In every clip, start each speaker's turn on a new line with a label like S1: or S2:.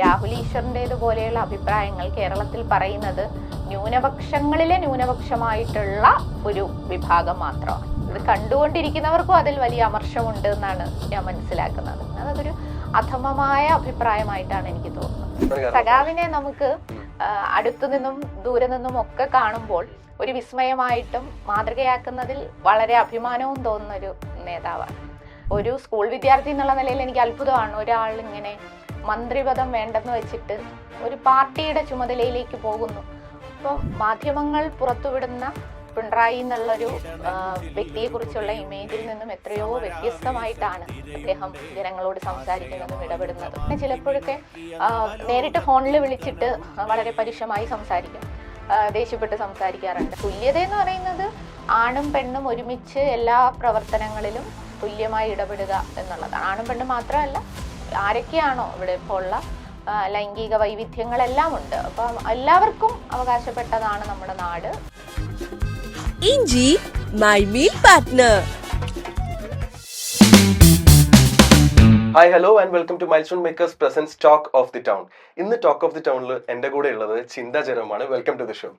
S1: രാഹുൽ ഈശ്വറിൻ്റെതുപോലെയുള്ള അഭിപ്രായങ്ങൾ കേരളത്തിൽ പറയുന്നത് ന്യൂനപക്ഷങ്ങളിലെ ന്യൂനപക്ഷമായിട്ടുള്ള ഒരു വിഭാഗം മാത്രമാണ്. ഇത് കണ്ടുകൊണ്ടിരിക്കുന്നവർക്കും അതിൽ വലിയ അമർഷമുണ്ട് എന്നാണ് ഞാൻ മനസ്സിലാക്കുന്നത്. അതൊരു അധമമായ അഭിപ്രായമായിട്ടാണ് എനിക്ക് തോന്നുന്നത്. സഖാവിനെ നമുക്ക് അടുത്തു നിന്നും ദൂരെ നിന്നും ഒക്കെ കാണുമ്പോൾ ഒരു വിസ്മയമായിട്ടും മാതൃകയാക്കുന്നതിൽ വളരെ അഭിമാനവും തോന്നുന്ന ഒരു നേതാവാണ്. ഒരു സ്കൂൾ വിദ്യാർത്ഥി എന്നുള്ള നിലയിൽ എനിക്ക് അത്ഭുതമാണ് ഒരാൾ ഇങ്ങനെ മന്ത്രിപദം വേണ്ടെന്ന് വെച്ചിട്ട് ഒരു പാർട്ടിയുടെ ചുമതലയിലേക്ക് പോകുന്നു. അപ്പോൾ മാധ്യമങ്ങൾ പുറത്തുവിടുന്ന പിണറായി എന്നുള്ളൊരു വ്യക്തിയെക്കുറിച്ചുള്ള ഇമേജിൽ നിന്നും എത്രയോ വ്യത്യസ്തമായിട്ടാണ് അദ്ദേഹം ജനങ്ങളോട് സംസാരിക്കുന്നതും ഇടപെടുന്നതും. പിന്നെ ചിലപ്പോഴൊക്കെ നേരിട്ട് ഫോണിൽ വിളിച്ചിട്ട് വളരെ പരുഷമായി സംസാരിക്കും, ദേഷ്യപ്പെട്ട് സംസാരിക്കാറുണ്ട്. തുല്യത എന്ന് പറയുന്നത് ആണും പെണ്ണും ഒരുമിച്ച് എല്ലാ പ്രവർത്തനങ്ങളിലും തുല്യമായി ഇടപെടുക എന്നുള്ളതാണ്. ആണും പെണ്ണും മാത്രമല്ല, ആരൊക്കെയാണോ ഇവിടെ ഇപ്പോൾ ഉള്ള ലൈംഗിക വൈവിധ്യങ്ങളെല്ലാം ഉണ്ട്. അപ്പം എല്ലാവർക്കും അവകാശപ്പെട്ടതാണ് നമ്മുടെ നാട്.
S2: ഇഞ്ചി my meal partner.
S3: Hi hello and welcome to milestone makers presents talk of the town. ഇന്ന് ടോക്ക് ഓഫ് ദി ടൗണിൽ എൻ്റെ കൂടെ ഉള്ളത് ചിന്ത ജെറോമാണ്. Welcome to the show.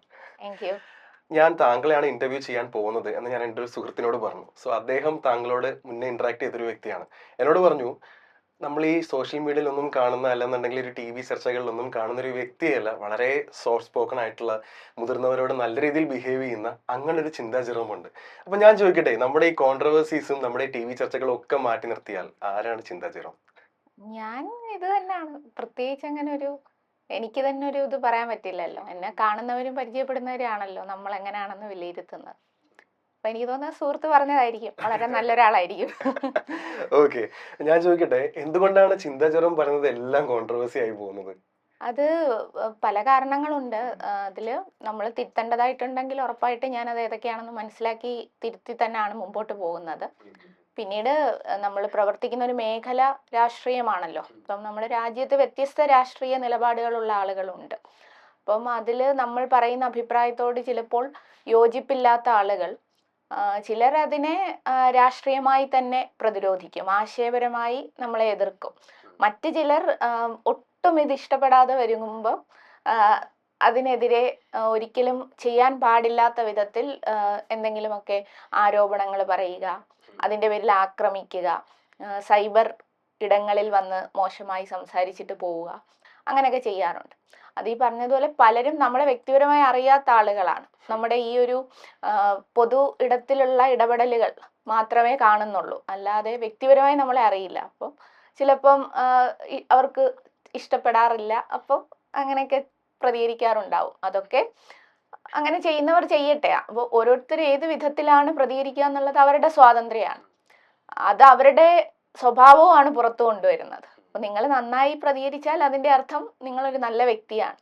S1: Thank you.
S3: ഞാൻ താങ്കളെയാണ് ഇന്റർവ്യൂ ചെയ്യാൻ പോകുന്നത് എന്ന് ഞാൻ എൻ്റെ ഒരു സുഹൃത്തിനോട് പറഞ്ഞു. സോ അദ്ദേഹം താങ്കളോട് മുന്നേ ഇന്ററാക്ട് ചെയ്തൊരു വ്യക്തിയാണ്. എന്നോട് പറഞ്ഞു, നമ്മൾ ഈ സോഷ്യൽ മീഡിയയിലൊന്നും കാണുന്ന, അല്ലെന്നുണ്ടെങ്കിൽ ഒരു TV ചർച്ചകളിലൊന്നും കാണുന്ന ഒരു വ്യക്തിയല്ല, വളരെ സോഫ്റ്റ് സ്പോക്കൺ ആയിട്ടുള്ള മുതിർന്നവരോട് നല്ല രീതിയിൽ ബിഹേവ് ചെയ്യുന്ന അങ്ങനെ ഒരു ചിന്താ ജെറോമുണ്ട്. അപ്പൊ ഞാൻ ചോദിക്കട്ടെ, നമ്മുടെ ഈ കോൺട്രവേഴ്സീസും നമ്മുടെ TV ചർച്ചകളും ഒക്കെ മാറ്റി നിർത്തിയാൽ ആരാണ് ചിന്താ ജെറോ?
S1: ഞാൻ ഇത് തന്നെയാണ്. പ്രത്യേകിച്ച് അങ്ങനെ ഒരു എനിക്ക് തന്നെ ഒരു ഇത് പറയാൻ പറ്റില്ലല്ലോ. എന്നെ കാണുന്നവരും പരിചയപ്പെടുന്നവരാണല്ലോ നമ്മൾ എങ്ങനെയാണെന്ന് വിലയിരുത്തുന്നത്. അപ്പൊ എനിക്ക് തോന്നുന്നത് സുഹൃത്ത് പറഞ്ഞതായിരിക്കും, വളരെ നല്ലൊരാളായിരിക്കും.
S3: ഓക്കെ, ഞാൻ ചോദിക്കട്ടെ, എന്തുകൊണ്ടാണ് ചിന്താ ജെറോ പറയുന്നത് എല്ലാം കോൺട്രവേഴ്സി ആയി പോകുന്നത്?
S1: അത് പല കാരണങ്ങളുണ്ട്. അതിൽ നമ്മൾ തിരുത്തേണ്ടതായിട്ടുണ്ടെങ്കിൽ ഉറപ്പായിട്ട് ഞാനത് ഏതൊക്കെയാണെന്ന് മനസ്സിലാക്കി തിരുത്തി തന്നെയാണ് മുമ്പോട്ട് പോകുന്നത്. പിന്നീട് നമ്മൾ പ്രവർത്തിക്കുന്ന ഒരു മേഖല രാഷ്ട്രീയമാണല്ലോ. അപ്പം നമ്മുടെ രാജ്യത്ത് വ്യത്യസ്ത രാഷ്ട്രീയ നിലപാടുകളുള്ള ആളുകളുണ്ട്. അപ്പം അതിൽ നമ്മൾ പറയുന്ന അഭിപ്രായത്തോട് ചിലപ്പോൾ യോജിപ്പില്ലാത്ത ആളുകൾ, ചിലർ അതിനെ രാഷ്ട്രീയമായി തന്നെ പ്രതിരോധിക്കും, ആശയപരമായി നമ്മളെ എതിർക്കും. മറ്റു ചിലർ ഒട്ടും ഇത് ഇഷ്ടപ്പെടാതെ വരുമ്പോൾ അതിനെതിരെ ഒരിക്കലും ചെയ്യാൻ പാടില്ലാത്ത വിധത്തിൽ എന്തെങ്കിലുമൊക്കെ ആരോപണങ്ങൾ പറയുക, അതിൻ്റെ പേരിൽ ആക്രമിക്കുക, സൈബർ ഇടങ്ങളിൽ വന്ന് മോശമായി സംസാരിച്ചിട്ട് പോവുക, അങ്ങനെയൊക്കെ ചെയ്യാറുണ്ട്. അത് ഈ പറഞ്ഞതുപോലെ പലരും നമ്മളെ വ്യക്തിപരമായി അറിയാത്ത ആളുകളാണ്. നമ്മുടെ ഈ ഒരു പൊതു ഇടത്തിലുള്ള ഇടപെടലുകൾ മാത്രമേ കാണുന്നുള്ളൂ, അല്ലാതെ വ്യക്തിപരമായി നമ്മളെ അറിയില്ല. അപ്പം ചിലപ്പം അവർക്ക് ഇഷ്ടപ്പെടാറില്ല, അപ്പം അങ്ങനെയൊക്കെ പ്രതികരിക്കാറുണ്ടാവും. അതൊക്കെ അങ്ങനെ ചെയ്യുന്നവർ ചെയ്യട്ടെ. അപ്പോൾ ഓരോരുത്തർ ഏത് വിധത്തിലാണ് പ്രതികരിക്കുക എന്നുള്ളത് അവരുടെ സ്വാതന്ത്ര്യമാണ്. അത് അവരുടെ സ്വഭാവവുമാണ് പുറത്തു കൊണ്ടുവരുന്നത്. അപ്പോൾ നിങ്ങൾ നന്നായി പ്രതികരിച്ചാൽ അതിൻ്റെ അർത്ഥം നിങ്ങളൊരു നല്ല വ്യക്തിയാണ്.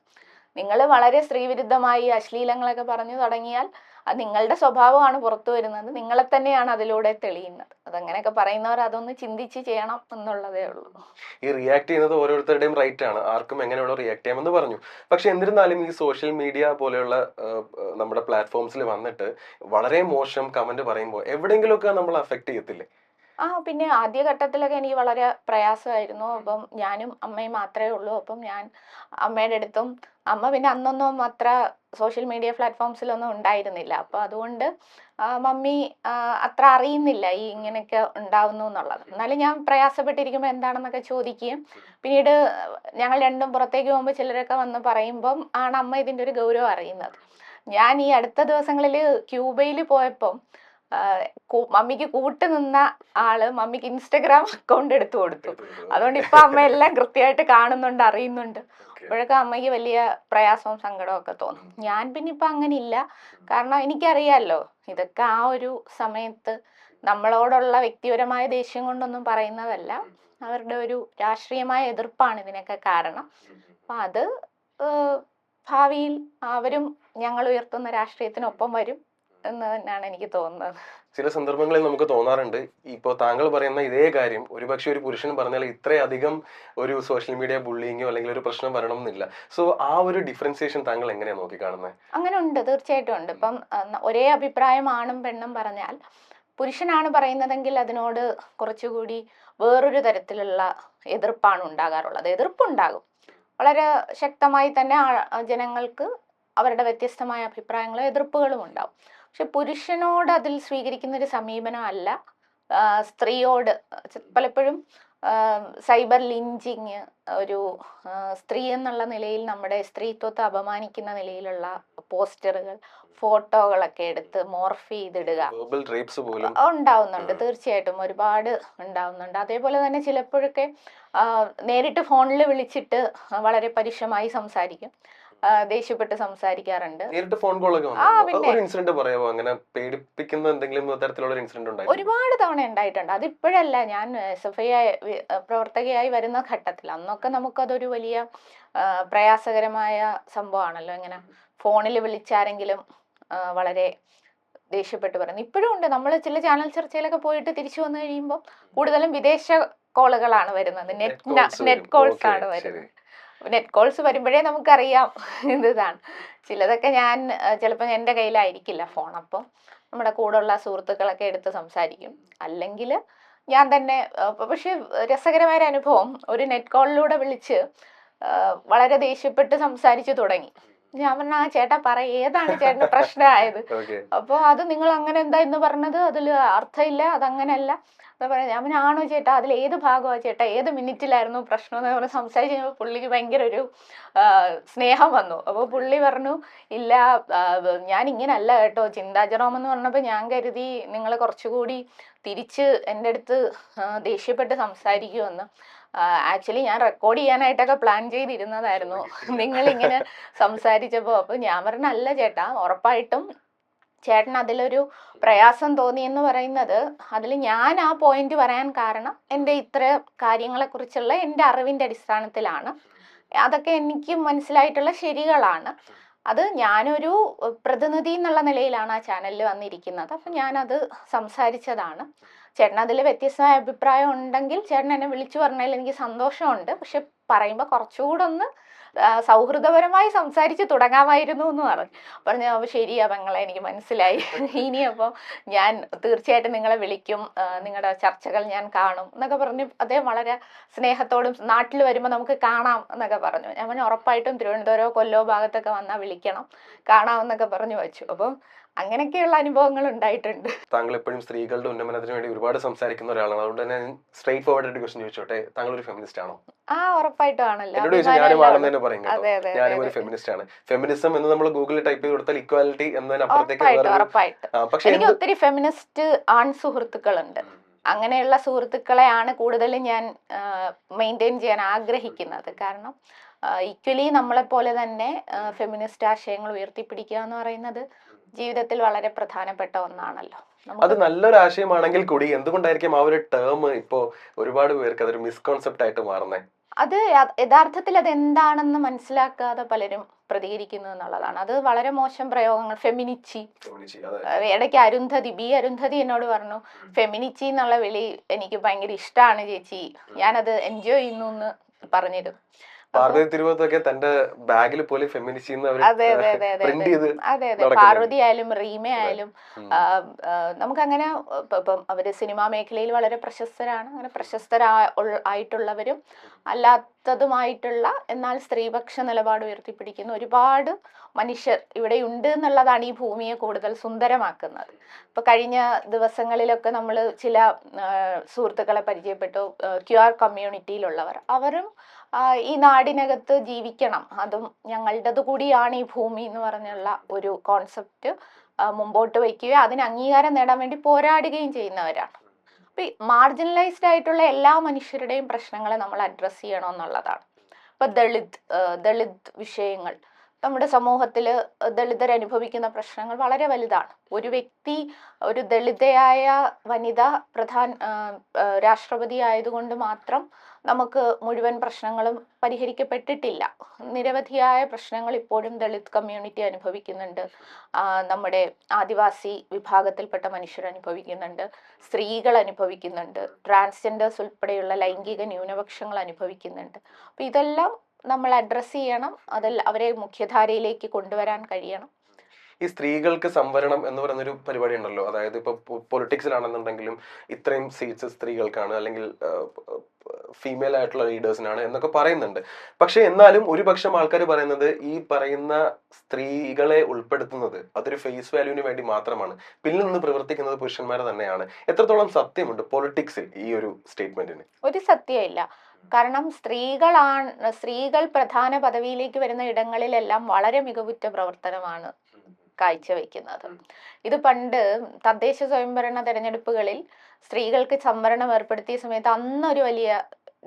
S1: നിങ്ങൾ വളരെ സ്ത്രീവിരുദ്ധമായി അശ്ലീലങ്ങളൊക്കെ പറഞ്ഞു തുടങ്ങിയാൽ അത് നിങ്ങളുടെ സ്വഭാവമാണ് പുറത്തു വരുന്നത്, നിങ്ങളെ തന്നെയാണ് അതിലൂടെ തെളിയുന്നത്. അതങ്ങനെയൊക്കെ പറയുന്നവർ അതൊന്ന് ചിന്തിച്ച് ചെയ്യണം എന്നുള്ളതേ ഉള്ളൂ.
S3: ഈ റിയാക്ട് ചെയ്യുന്നത് ഓരോരുത്തരുടെയും റൈറ്റ് ആണ്, ആർക്കും എങ്ങനെയുള്ള റിയാക്ട് ചെയ്യാമെന്ന് പറഞ്ഞു. പക്ഷെ എന്നിരുന്നാലും ഈ സോഷ്യൽ മീഡിയ പോലെയുള്ള നമ്മുടെ പ്ലാറ്റ്ഫോംസിൽ വന്നിട്ട് വളരെ മോശം കമന്റ് പറയുമ്പോൾ എവിടെയെങ്കിലുമൊക്കെ നമ്മൾ അഫക്ട് ചെയ്യത്തില്ലേ?
S1: പിന്നെ ആദ്യഘട്ടത്തിലൊക്കെ എനിക്ക് വളരെ പ്രയാസമായിരുന്നു. അപ്പം ഞാനും അമ്മയും മാത്രമേ ഉള്ളൂ. അപ്പം ഞാൻ അമ്മയുടെ അടുത്തും, അമ്മ പിന്നെ അന്നൊന്നും അത്ര സോഷ്യൽ മീഡിയ പ്ലാറ്റ്ഫോംസിലൊന്നും ഉണ്ടായിരുന്നില്ല. അപ്പോൾ അതുകൊണ്ട് മമ്മി അത്ര അറിയുന്നില്ല ഈ ഇങ്ങനെയൊക്കെ ഉണ്ടാവുന്നു എന്നുള്ളത്. എന്നാലും ഞാൻ പ്രയാസപ്പെട്ടിരിക്കുമ്പോൾ എന്താണെന്നൊക്കെ ചോദിക്കുകയും പിന്നീട് ഞങ്ങൾ രണ്ടും പുറത്തേക്ക് പോകുമ്പോൾ ചിലരൊക്കെ വന്ന് പറയുമ്പം ആണ് അമ്മ ഇതിൻ്റെ ഒരു ഗൗരവം അറിയുന്നത്. ഞാൻ ഈ അടുത്ത ദിവസങ്ങളിൽ ക്യൂബയിൽ പോയപ്പം മമ്മിക്ക് കൂട്ടുനിന്ന ആള് മമ്മിക്ക് ഇൻസ്റ്റഗ്രാം അക്കൗണ്ട് എടുത്തു കൊടുത്തു. അതുകൊണ്ട് ഇപ്പൊ അമ്മ എല്ലാം കൃത്യമായിട്ട് കാണുന്നുണ്ട്, അറിയുന്നുണ്ട്. അപ്പോഴൊക്കെ അമ്മയ്ക്ക് വലിയ പ്രയാസവും സങ്കടവും ഒക്കെ തോന്നും. ഞാൻ പിന്നെ ഇപ്പൊ അങ്ങനെ ഇല്ല. കാരണം എനിക്കറിയാലോ ഇതൊക്കെ ആ ഒരു സമയത്ത് നമ്മളോടുള്ള വ്യക്തിപരമായ ദേഷ്യം കൊണ്ടൊന്നും പറയുന്നതല്ല, അവരുടെ ഒരു രാഷ്ട്രീയമായ എതിർപ്പാണ് ഇതിനൊക്കെ കാരണം. അപ്പൊ അത് ഭാവിയിൽ അവരും ഞങ്ങൾ ഉയർത്തുന്ന രാഷ്ട്രീയത്തിനൊപ്പം വരും എന്ന് തന്നെയാണ് എനിക്ക് തോന്നുന്നത്.
S3: ചില സന്ദർഭങ്ങളിൽ നമുക്ക് തോന്നാറുണ്ട്, ഇപ്പോൾ താങ്കൾ പറയുന്ന ഇതേ കാര്യം ഒരുപക്ഷെ ഒരു പുരുഷൻ പറഞ്ഞാൽ ഇത്രയധികം ഒരു സോഷ്യൽ മീഡിയ ബുള്ളിങ്ങോ അല്ലെങ്കിൽ ഒരു പ്രശ്നം വരണം എന്നില്ല. സോ ആ ഒരു ഡിഫറൻസിയേഷൻ താങ്കൾ എങ്ങനെയാണ് നോക്കി കാണുന്നത്?
S1: അങ്ങനെ ഉണ്ട്, തീർച്ചയായിട്ടും ഉണ്ട്. ഇപ്പം ഒരേ അഭിപ്രായം ആണും പെണ്ണും പറഞ്ഞാൽ പുരുഷനാണ് പറയുന്നതെങ്കിൽ അതിനോട് കുറച്ചുകൂടി വേറൊരു തരത്തിലുള്ള എതിർപ്പാണ് ഉണ്ടാകാറുള്ളത്. എതിർപ്പുണ്ടാകും, വളരെ ശക്തമായി തന്നെ ജനങ്ങൾക്ക് അവരുടെ വ്യത്യസ്തമായ അഭിപ്രായങ്ങളും എതിർപ്പുകളും ഉണ്ടാവും. പക്ഷെ പുരുഷനോട് അതിൽ സ്വീകരിക്കുന്ന ഒരു സമീപനം അല്ല സ്ത്രീയോട്. പലപ്പോഴും സൈബർ ലിഞ്ചിങ്, ഒരു സ്ത്രീ എന്നുള്ള നിലയിൽ നമ്മുടെ സ്ത്രീത്വത്തെ അപമാനിക്കുന്ന നിലയിലുള്ള പോസ്റ്ററുകൾ, ഫോട്ടോകളൊക്കെ എടുത്ത് മോർഫ് ചെയ്തിടുക ഉണ്ടാവുന്നുണ്ട്. തീർച്ചയായിട്ടും ഒരുപാട് ഉണ്ടാവുന്നുണ്ട്. അതേപോലെ തന്നെ ചിലപ്പോഴൊക്കെ നേരിട്ട് ഫോണിൽ വിളിച്ചിട്ട് വളരെ പരുഷമായി സംസാരിക്കും, ദേഷ്യപ്പെട്ട് സംസാരിക്കാറുണ്ട്.
S3: നേരിട്ട് ഫോൺ കോളൊക്കെ ഒരു ഇൻസിഡന്റ് പറയാമോ? അങ്ങനെ പേടിപ്പിക്കുന്ന എന്തെങ്കിലും തരത്തിലുള്ള ഇൻസിഡന്റ് ഉണ്ടായി?
S1: ഒരുപാട് തവണ ഉണ്ടായിട്ടുണ്ട്. അതിപ്പോഴല്ല, ഞാൻ SFI പ്രവർത്തകയായി വരുന്ന ഘട്ടത്തിൽ. അന്നൊക്കെ നമുക്കതൊരു വലിയ പ്രയാസകരമായ സംഭവമാണല്ലോ. ഇങ്ങനെ ഫോണിൽ വിളിച്ചാരെങ്കിലും വളരെ ദേഷ്യപ്പെട്ട് പറയുന്നു. ഇപ്പോഴും ഉണ്ട്. നമ്മൾ ചില ചാനൽ ചർച്ചയിലൊക്കെ പോയിട്ട് തിരിച്ചു വന്നു കഴിയുമ്പോൾ കൂടുതലും വിദേശ കോളുകളാണ് വരുന്നത്, നെറ്റ് കോൾസ് ആണ് വരുന്നത്. നെറ്റ് കോൾസ് വരുമ്പോഴേ നമുക്കറിയാം ഇതാണ്. ചിലതൊക്കെ ഞാൻ ചിലപ്പോൾ എൻ്റെ കയ്യിലായിരിക്കില്ല ഫോൺ, അപ്പോൾ നമ്മുടെ കൂടെയുള്ള സുഹൃത്തുക്കളൊക്കെ എടുത്ത് സംസാരിക്കും. അല്ലെങ്കിൽ ഞാൻ തന്നെ. പക്ഷെ രസകരമായ ഒരു അനുഭവം, ഒരു നെറ്റ് കോളിലൂടെ വിളിച്ച് വളരെ ദേഷ്യപ്പെട്ട് സംസാരിച്ചു തുടങ്ങി. ഞാൻ പറഞ്ഞ, ചേട്ടാ പറ, ഏതാണ് ചേട്ടന് പ്രശ്നമായത്? അപ്പോൾ അത് നിങ്ങൾ അങ്ങനെ എന്താ എന്ന് പറഞ്ഞത്, അതിൽ അർത്ഥമില്ല, അതങ്ങനല്ല. ഞാൻ പിന്നെ, ആണോ ചേട്ടാ, അതിൽ ഏത് ഭാഗമാണ് ചേട്ടാ, ഏത് മിനിറ്റിലായിരുന്നു പ്രശ്നം എന്ന് പറഞ്ഞ് സംസാരിച്ച് കഴിഞ്ഞപ്പോൾ പുള്ളിക്ക് ഭയങ്കര ഒരു സ്നേഹം വന്നു. അപ്പോൾ പുള്ളി പറഞ്ഞു, ഇല്ല ഞാൻ ഇങ്ങനല്ല കേട്ടോ, ചിന്താജറോം എന്ന് പറഞ്ഞപ്പോൾ ഞാൻ കരുതി നിങ്ങൾ കുറച്ചുകൂടി തിരിച്ച് എൻ്റെ അടുത്ത് ദേഷ്യപ്പെട്ട് സംസാരിക്കുമെന്ന്. ആക്ച്വലി ഞാൻ റെക്കോർഡ് ചെയ്യാനായിട്ടൊക്കെ പ്ലാൻ ചെയ്തിരുന്നതായിരുന്നു നിങ്ങളിങ്ങനെ സംസാരിച്ചപ്പോൾ. അപ്പോൾ ഞാൻ പറഞ്ഞ, അല്ല ചേട്ടാ, ഉറപ്പായിട്ടും ചേട്ടൻ അതിലൊരു പ്രയാസം തോന്നി എന്ന് പറയുന്നത്, അതിൽ ഞാൻ ആ പോയിന്റ് പറയാൻ കാരണം എൻ്റെ ഇത്ര കാര്യങ്ങളെക്കുറിച്ചുള്ള എൻ്റെ അറിവിൻ്റെ അടിസ്ഥാനത്തിലാണ്. അതൊക്കെ എനിക്ക് മനസ്സിലായിട്ടുള്ള ശരികളാണ്. അത് ഞാനൊരു പ്രതിനിധി എന്നുള്ള നിലയിലാണ് ആ ചാനലിൽ വന്നിരിക്കുന്നത്. അപ്പം ഞാനത് സംസാരിച്ചതാണ്. ചേട്ടൻ അതിൽ വ്യത്യസ്തമായ അഭിപ്രായം ഉണ്ടെങ്കിൽ ചേട്ടൻ എന്നെ വിളിച്ചു പറഞ്ഞാൽ എനിക്ക് സന്തോഷമുണ്ട്. പക്ഷെ പറയുമ്പോൾ കുറച്ചുകൂടെ ഒന്ന് സൗഹൃദപരമായി സംസാരിച്ച് തുടങ്ങാമായിരുന്നു എന്ന് പറഞ്ഞു. അപ്പോൾ ശരിയാ പെങ്ങളെ, എനിക്ക് മനസ്സിലായി. ഇനിയപ്പോൾ ഞാൻ തീർച്ചയായിട്ടും നിങ്ങളെ വിളിക്കും, നിങ്ങളുടെ ചർച്ചകൾ ഞാൻ കാണും എന്നൊക്കെ പറഞ്ഞു. അദ്ദേഹം വളരെ സ്നേഹത്തോടും, നാട്ടിൽ വരുമ്പോൾ നമുക്ക് കാണാം എന്നൊക്കെ പറഞ്ഞു. ഞാൻ പറഞ്ഞു, ഉറപ്പായിട്ടും തിരുവനന്തപുരം കൊല്ലോ ഭാഗത്തൊക്കെ വന്നാൽ വിളിക്കണം, കാണാമെന്നൊക്കെ പറഞ്ഞു വെച്ചു. അപ്പം അങ്ങനെയൊക്കെയുള്ള അനുഭവങ്ങൾ ഉണ്ടായിട്ടുണ്ട്.
S3: താങ്കൾ എപ്പോഴും സ്ത്രീകളുടെ ഉന്നമനത്തിന് വേണ്ടി ഒരുപാട് സംസാരിക്കുന്ന ഒരാളാണ്. അതുകൊണ്ട് തന്നെ സ്ട്രേറ്റ് ഫോർവേഡ് ആയിട്ട് ക്വസ്റ്റ്യൻ ചോദിച്ചോട്ടെ, താങ്കൾ ഒരു ഫെമിനിസ്റ്റ് ആണോ?
S1: ഉറപ്പായിട്ടും ആണല്ലോ.
S3: ഞാനും ഒരു ഫെമിനിസ്റ്റ് ആണ്. ഫെമിനിസം എന്ന് നമ്മൾ ഗൂഗിളിൽ ടൈപ്പ് ചെയ്ത് കൊടുത്താൽ ഇക്വാലിറ്റി എന്നതിനപ്പുറത്തേക്ക്
S1: പക്ഷെ എനിക്ക് ഒത്തിരി ഫെമിനിസ്റ്റ് ആൺ സുഹൃത്തുക്കളുണ്ട്. അങ്ങനെയുള്ള സുഹൃത്തുക്കളെയാണ് കൂടുതലും ഞാൻ മെയിൻറ്റെയിൻ ചെയ്യാൻ ആഗ്രഹിക്കുന്നത്. കാരണം ഈക്വലി നമ്മളെപ്പോലെ തന്നെ ഫെമിനിസ്റ്റ് ആശയങ്ങൾ ഉയർത്തിപ്പിടിക്കുക എന്ന് പറയുന്നത് ജീവിതത്തിൽ വളരെ പ്രധാനപ്പെട്ട ഒന്നാണല്ലോ.
S3: അത് നല്ലൊരു ആശയമാണെങ്കിൽ കൂടി എന്തുകൊണ്ടായിരിക്കും ആ ഒരു ടേം ഇപ്പോ ഒരുപാട് പേർക്ക് അതൊരു മിസ്കോൺസെപ്റ്റ് ആയിട്ട് മാറുന്നത്?
S1: അത് യഥാർത്ഥത്തിൽ അത് എന്താണെന്ന് മനസ്സിലാക്കാതെ പലരും പ്രതികരിക്കുന്നു എന്നുള്ളതാണ്. അത് വളരെ മോശം പ്രയോഗങ്ങൾ. ഫെമിനിച്ചി, ഇടയ്ക്ക് അരുന്ധതി എന്നോട് പറഞ്ഞു, ഫെമിനിച്ചി എന്നുള്ള വിളി എനിക്ക് ഭയങ്കര ഇഷ്ടമാണ് ചേച്ചി, ഞാനത് എൻജോയ് ചെയ്യുന്നു എന്ന് പറഞ്ഞിരുന്നു.
S3: തിരുവനന്തപുരത്തൊക്കെ തന്റെ ബാഗിൽ പോലെ ഫെമിനിസ്റ്റ്
S1: പാർവതി ആയാലും റീമ ആയാലും നമുക്കങ്ങനെ ഇപ്പം അവര് സിനിമാ മേഖലയിൽ വളരെ പ്രശസ്തരാണ്. അങ്ങനെ ആയിട്ടുള്ളവരും അല്ലാത്തതുമായിട്ടുള്ള എന്നാൽ സ്ത്രീപക്ഷ നിലപാട് ഉയർത്തിപ്പിടിക്കുന്ന ഒരുപാട് മനുഷ്യർ ഇവിടെ ഉണ്ട് എന്നുള്ളതാണ് ഈ ഭൂമിയെ കൂടുതൽ സുന്ദരമാക്കുന്നത്. ഇപ്പൊ കഴിഞ്ഞ ദിവസങ്ങളിലൊക്കെ നമ്മൾ ചില സുഹൃത്തുക്കളെ പരിചയപ്പെട്ടു, QR കമ്മ്യൂണിറ്റിയിലുള്ളവർ. അവരും ഈ നാടിനകത്ത് ജീവിക്കണം, അതും ഞങ്ങളുടേത് കൂടിയാണ് ഈ ഭൂമി എന്ന് പറഞ്ഞുള്ള ഒരു കോൺസെപ്റ്റ് മുമ്പോട്ട് വയ്ക്കുകയും അതിന് അംഗീകാരം നേടാൻ വേണ്ടി പോരാടുകയും ചെയ്യുന്നവരാണ്. അപ്പൊ ഈ മാർജിനലൈസ്ഡ് ആയിട്ടുള്ള എല്ലാ മനുഷ്യരുടെയും പ്രശ്നങ്ങളെ നമ്മൾ അഡ്രസ്സ് ചെയ്യണമെന്നുള്ളതാണ്. ഇപ്പൊ ദളിത് വിഷയങ്ങൾ, നമ്മുടെ സമൂഹത്തിൽ ദളിതർ അനുഭവിക്കുന്ന പ്രശ്നങ്ങൾ വളരെ വലുതാണ്. ഒരു വ്യക്തി, ഒരു ദളിതയായ വനിത രാഷ്ട്രപതി ആയതുകൊണ്ട് മാത്രം നമുക്ക് മുഴുവൻ പ്രശ്നങ്ങളും പരിഹരിക്കപ്പെട്ടിട്ടില്ല. നിരവധിയായ പ്രശ്നങ്ങൾ ഇപ്പോഴും ദളിത് കമ്മ്യൂണിറ്റി അനുഭവിക്കുന്നുണ്ട്, നമ്മുടെ ആദിവാസി വിഭാഗത്തിൽപ്പെട്ട മനുഷ്യർ അനുഭവിക്കുന്നുണ്ട്, സ്ത്രീകൾ അനുഭവിക്കുന്നുണ്ട്, ട്രാൻസ്ജെൻഡേഴ്സ് ഉൾപ്പെടെയുള്ള ലൈംഗിക ന്യൂനപക്ഷങ്ങൾ അനുഭവിക്കുന്നുണ്ട്. അപ്പം ഇതെല്ലാം നമ്മൾ അഡ്രസ്സ് ചെയ്യണം, അതിൽ അവരെ മുഖ്യധാരയിലേക്ക് കൊണ്ടുവരാൻ കഴിയണം.
S3: ഈ സ്ത്രീകൾക്ക് സംവരണം എന്ന് പറയുന്നൊരു പരിപാടി ഉണ്ടല്ലോ, അതായത് ഇപ്പൊ പൊളിറ്റിക്സിലാണെന്നുണ്ടെങ്കിലും ഇത്രയും സീറ്റ്സ് സ്ത്രീകൾക്കാണ്, അല്ലെങ്കിൽ ഫീമെയിൽ ആയിട്ടുള്ള ലീഡേഴ്സിനാണ് എന്നൊക്കെ പറയുന്നുണ്ട്. പക്ഷെ എന്നാലും ഒരു പക്ഷം ആൾക്കാർ പറയുന്നത് ഈ പറയുന്ന സ്ത്രീകളെ ഉൾപ്പെടുത്തുന്നത് അതൊരു ഫേസ് വാല്യൂവിന് വേണ്ടി മാത്രമാണ്, പിന്നിൽ നിന്ന് പ്രവർത്തിക്കുന്നത് പുരുഷന്മാർ തന്നെയാണ്. എത്രത്തോളം സത്യമുണ്ട് പൊളിറ്റിക്സിൽ ഈ ഒരു സ്റ്റേറ്റ്മെന്റിന്?
S1: ഒരു സത്യമില്ല. കാരണം സ്ത്രീകൾ പ്രധാന പദവിയിലേക്ക് വരുന്ന ഇടങ്ങളിലെല്ലാം വളരെ മികവുറ്റ പ്രവർത്തനമാണ് കാഴ്ചവെക്കുന്നത്. ഇത് പണ്ട് തദ്ദേശ സ്വയംഭരണ തെരഞ്ഞെടുപ്പുകളിൽ സ്ത്രീകൾക്ക് സംവരണം ഏർപ്പെടുത്തിയ സമയത്ത് അന്നൊരു വലിയ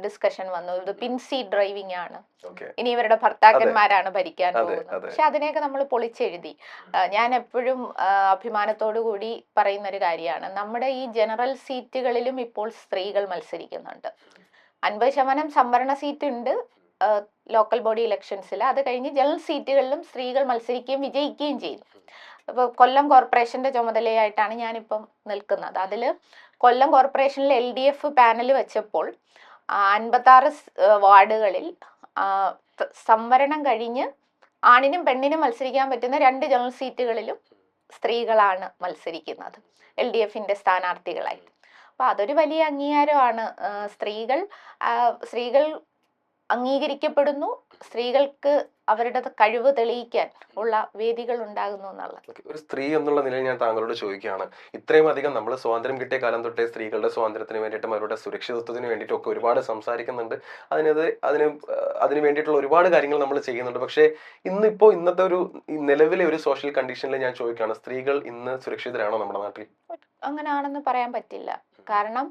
S1: ഡിസ്കഷൻ വന്നു, ഇത് പിൻസീറ്റ് ഡ്രൈവിംഗ് ആണ്, ഇനി ഇവരുടെ ഭർത്താക്കന്മാരാണ് ഭരിക്കാൻ പോകുന്നത്. പക്ഷെ അതിനെയൊക്കെ നമ്മൾ പൊളിച്ചെഴുതി. ഞാൻ എപ്പോഴും അഭിമാനത്തോടു കൂടി പറയുന്ന ഒരു കാര്യമാണ്, നമ്മുടെ ഈ ജനറൽ സീറ്റുകളിലും ഇപ്പോൾ സ്ത്രീകൾ മത്സരിക്കുന്നുണ്ട്. 50% സംവരണ സീറ്റ് ഉണ്ട് ലോക്കൽ ബോഡി ഇലക്ഷൻസിൽ. അത് കഴിഞ്ഞ് ജനറൽ സീറ്റുകളിലും സ്ത്രീകൾ മത്സരിക്കുകയും വിജയിക്കുകയും ചെയ്തു. ഇപ്പോൾ കൊല്ലം കോർപ്പറേഷന്റെ ചുമതലയായിട്ടാണ് ഞാനിപ്പം നിൽക്കുന്നത്. അതിൽ കൊല്ലം കോർപ്പറേഷനിൽ LDF പാനൽ വെച്ചപ്പോൾ 56 വാർഡുകളിൽ സംവരണം കഴിഞ്ഞ് ആണിനും പെണ്ണിനും മത്സരിക്കാൻ പറ്റുന്ന 2 ജനറൽ സീറ്റുകളിലും സ്ത്രീകളാണ് മത്സരിക്കുന്നത് LDFന്റെ സ്ഥാനാർത്ഥികളായി. അപ്പൊ അതൊരു വലിയ അംഗീകാരമാണ്. സ്ത്രീകൾ അംഗീകരിക്കപ്പെടുന്നു, സ്ത്രീകൾക്ക് അവരുടെ കഴിവ് തെളിയിക്കാൻ ഉള്ള വേദികൾ ഉണ്ടാകുന്നു എന്നുള്ളത്.
S3: ഒരു സ്ത്രീ എന്നുള്ള നിലയിൽ ഞാൻ താങ്കളോട് ചോദിക്കുകയാണ്, ഇത്രയും അധികം നമ്മൾ സ്വാതന്ത്ര്യം കിട്ടിയ കാലം തൊട്ടേ സ്ത്രീകളുടെ സ്വാതന്ത്ര്യത്തിന് വേണ്ടിയിട്ടും അവരുടെ സുരക്ഷിതത്വത്തിന് വേണ്ടിയിട്ടും ഒക്കെ ഒരുപാട് സംസാരിക്കുന്നുണ്ട്, അതിന് വേണ്ടിയിട്ടുള്ള ഒരുപാട് കാര്യങ്ങൾ നമ്മൾ ചെയ്യുന്നുണ്ട്. പക്ഷേ ഇന്നത്തെ ഒരു നിലവിലെ ഒരു സോഷ്യൽ കണ്ടീഷനിൽ ഞാൻ ചോദിക്കുകയാണ്, സ്ത്രീകൾ ഇന്ന് സുരക്ഷിതരാണോ നമ്മുടെ നാട്ടിൽ?
S1: അങ്ങനെയാണെന്ന് പറയാൻ പറ്റില്ല. കാരണം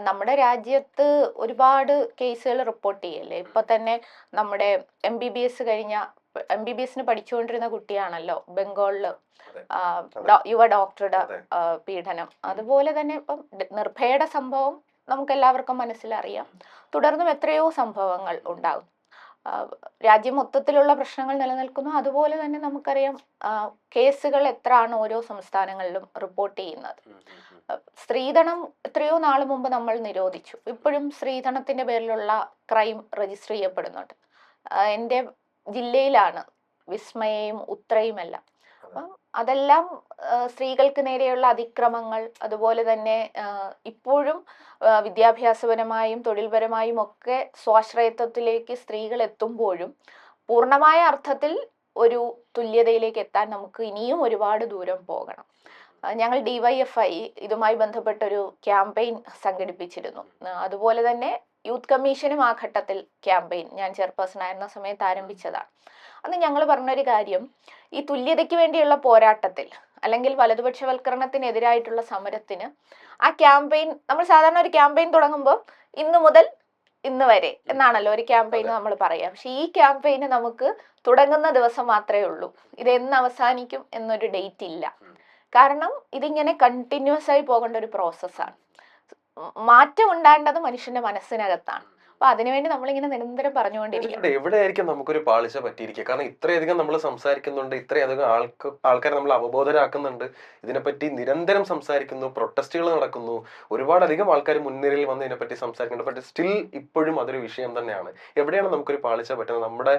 S1: നമ്മുടെ രാജ്യത്ത് ഒരുപാട് കേസുകൾ റിപ്പോർട്ട് ചെയ്യല്ലേ. ഇപ്പൊ തന്നെ നമ്മുടെ MBBS പഠിച്ചുകൊണ്ടിരുന്ന കുട്ടിയാണല്ലോ ബംഗാളില് യുവ ഡോക്ടറുടെ പീഡനം. അതുപോലെ തന്നെ ഇപ്പം നിർഭയയുടെ സംഭവം നമുക്ക് എല്ലാവർക്കും മനസ്സിലറിയാം. തുടർന്നും എത്രയോ സംഭവങ്ങൾ ഉണ്ടാകും. രാജ്യം മൊത്തത്തിലുള്ള പ്രശ്നങ്ങൾ നിലനിൽക്കുന്നു. അതുപോലെ തന്നെ നമുക്കറിയാം കേസുകൾ എത്രയാണ് ഓരോ സംസ്ഥാനങ്ങളിലും റിപ്പോർട്ട് ചെയ്യുന്നത്. സ്ത്രീധനം എത്രയോ നാൾ മുമ്പ് നമ്മൾ നിരോധിച്ചു. ഇപ്പോഴും സ്ത്രീധനത്തിന്റെ പേരിലുള്ള ക്രൈം രജിസ്റ്റർ ചെയ്യപ്പെടുന്നുണ്ട്. എൻ്റെ ജില്ലയിലാണ് വിസ്മയയും ഉത്രയും എല്ലാം. അപ്പം അതെല്ലാം സ്ത്രീകൾക്ക് നേരെയുള്ള അതിക്രമങ്ങൾ. അതുപോലെ തന്നെ ഇപ്പോഴും വിദ്യാഭ്യാസപരമായും തൊഴിൽപരമായും ഒക്കെ സ്വാശ്രയത്വത്തിലേക്ക് സ്ത്രീകൾ എത്തുമ്പോഴും പൂർണ്ണമായ അർത്ഥത്തിൽ ഒരു തുല്യതയിലേക്ക് എത്താൻ നമുക്ക് ഇനിയും ഒരുപാട് ദൂരം പോകണം. ഞങ്ങൾ DYFI ഇതുമായി ബന്ധപ്പെട്ടൊരു ക്യാമ്പയിൻ സംഘടിപ്പിച്ചിരുന്നു. അതുപോലെ തന്നെ യൂത്ത് കമ്മീഷനും ആ ഘട്ടത്തിൽ ക്യാമ്പയിൻ ഞാൻ ചെയർപേഴ്സൺ ആയിരുന്ന സമയത്ത് ആരംഭിച്ചതാണ്. അന്ന് ഞങ്ങൾ പറഞ്ഞൊരു കാര്യം, ഈ തുല്യതയ്ക്ക് വേണ്ടിയുള്ള പോരാട്ടത്തിൽ അല്ലെങ്കിൽ വലതുപക്ഷവൽക്കരണത്തിനെതിരായിട്ടുള്ള സമരത്തിന് ആ ക്യാമ്പയിൻ, നമ്മൾ സാധാരണ ഒരു ക്യാമ്പയിൻ തുടങ്ങുമ്പോൾ ഇന്ന് മുതൽ ഇന്ന് വരെ എന്നാണല്ലോ ഒരു ക്യാമ്പയിന് നമ്മൾ പറയാം. പക്ഷെ ഈ ക്യാമ്പയിന് നമുക്ക് തുടങ്ങുന്ന ദിവസം മാത്രമേ ഉള്ളൂ. ഇത് എന്ന് അവസാനിക്കും എന്നൊരു ഡേറ്റ് ഇല്ല. കാരണം ഇതിങ്ങനെ കണ്ടിന്യൂസ് ആയി പോകേണ്ട ഒരു പ്രോസസ്സാണ്. മാറ്റം ഉണ്ടാകേണ്ടത് മനുഷ്യന്റെ മനസ്സിനകത്താണ്. അപ്പൊ അതിനുവേണ്ടി നമ്മളിങ്ങനെ നിരന്തരം പറഞ്ഞുകൊണ്ടിരിക്കും.
S3: എവിടെയായിരിക്കും നമുക്കൊരു പാളിച്ച പറ്റിയിരിക്കുക? കാരണം ഇത്രയധികം നമ്മൾ സംസാരിക്കുന്നുണ്ട്, ഇത്രയധികം ആൾക്കാരെ നമ്മൾ അവബോധരാക്കുന്നുണ്ട്, ഇതിനെപ്പറ്റി നിരന്തരം സംസാരിക്കുന്നു, പ്രൊട്ടസ്റ്റുകൾ നടക്കുന്നു, ഒരുപാടധികം ആൾക്കാർ മുൻനിരയിൽ വന്ന് ഇതിനെപ്പറ്റി സംസാരിക്കുന്നുണ്ട്. ബട്ട് സ്റ്റിൽ ഇപ്പോഴും അതൊരു വിഷയം തന്നെയാണ്. എവിടെയാണ് നമുക്കൊരു പാളിച്ച പറ്റുന്നത്?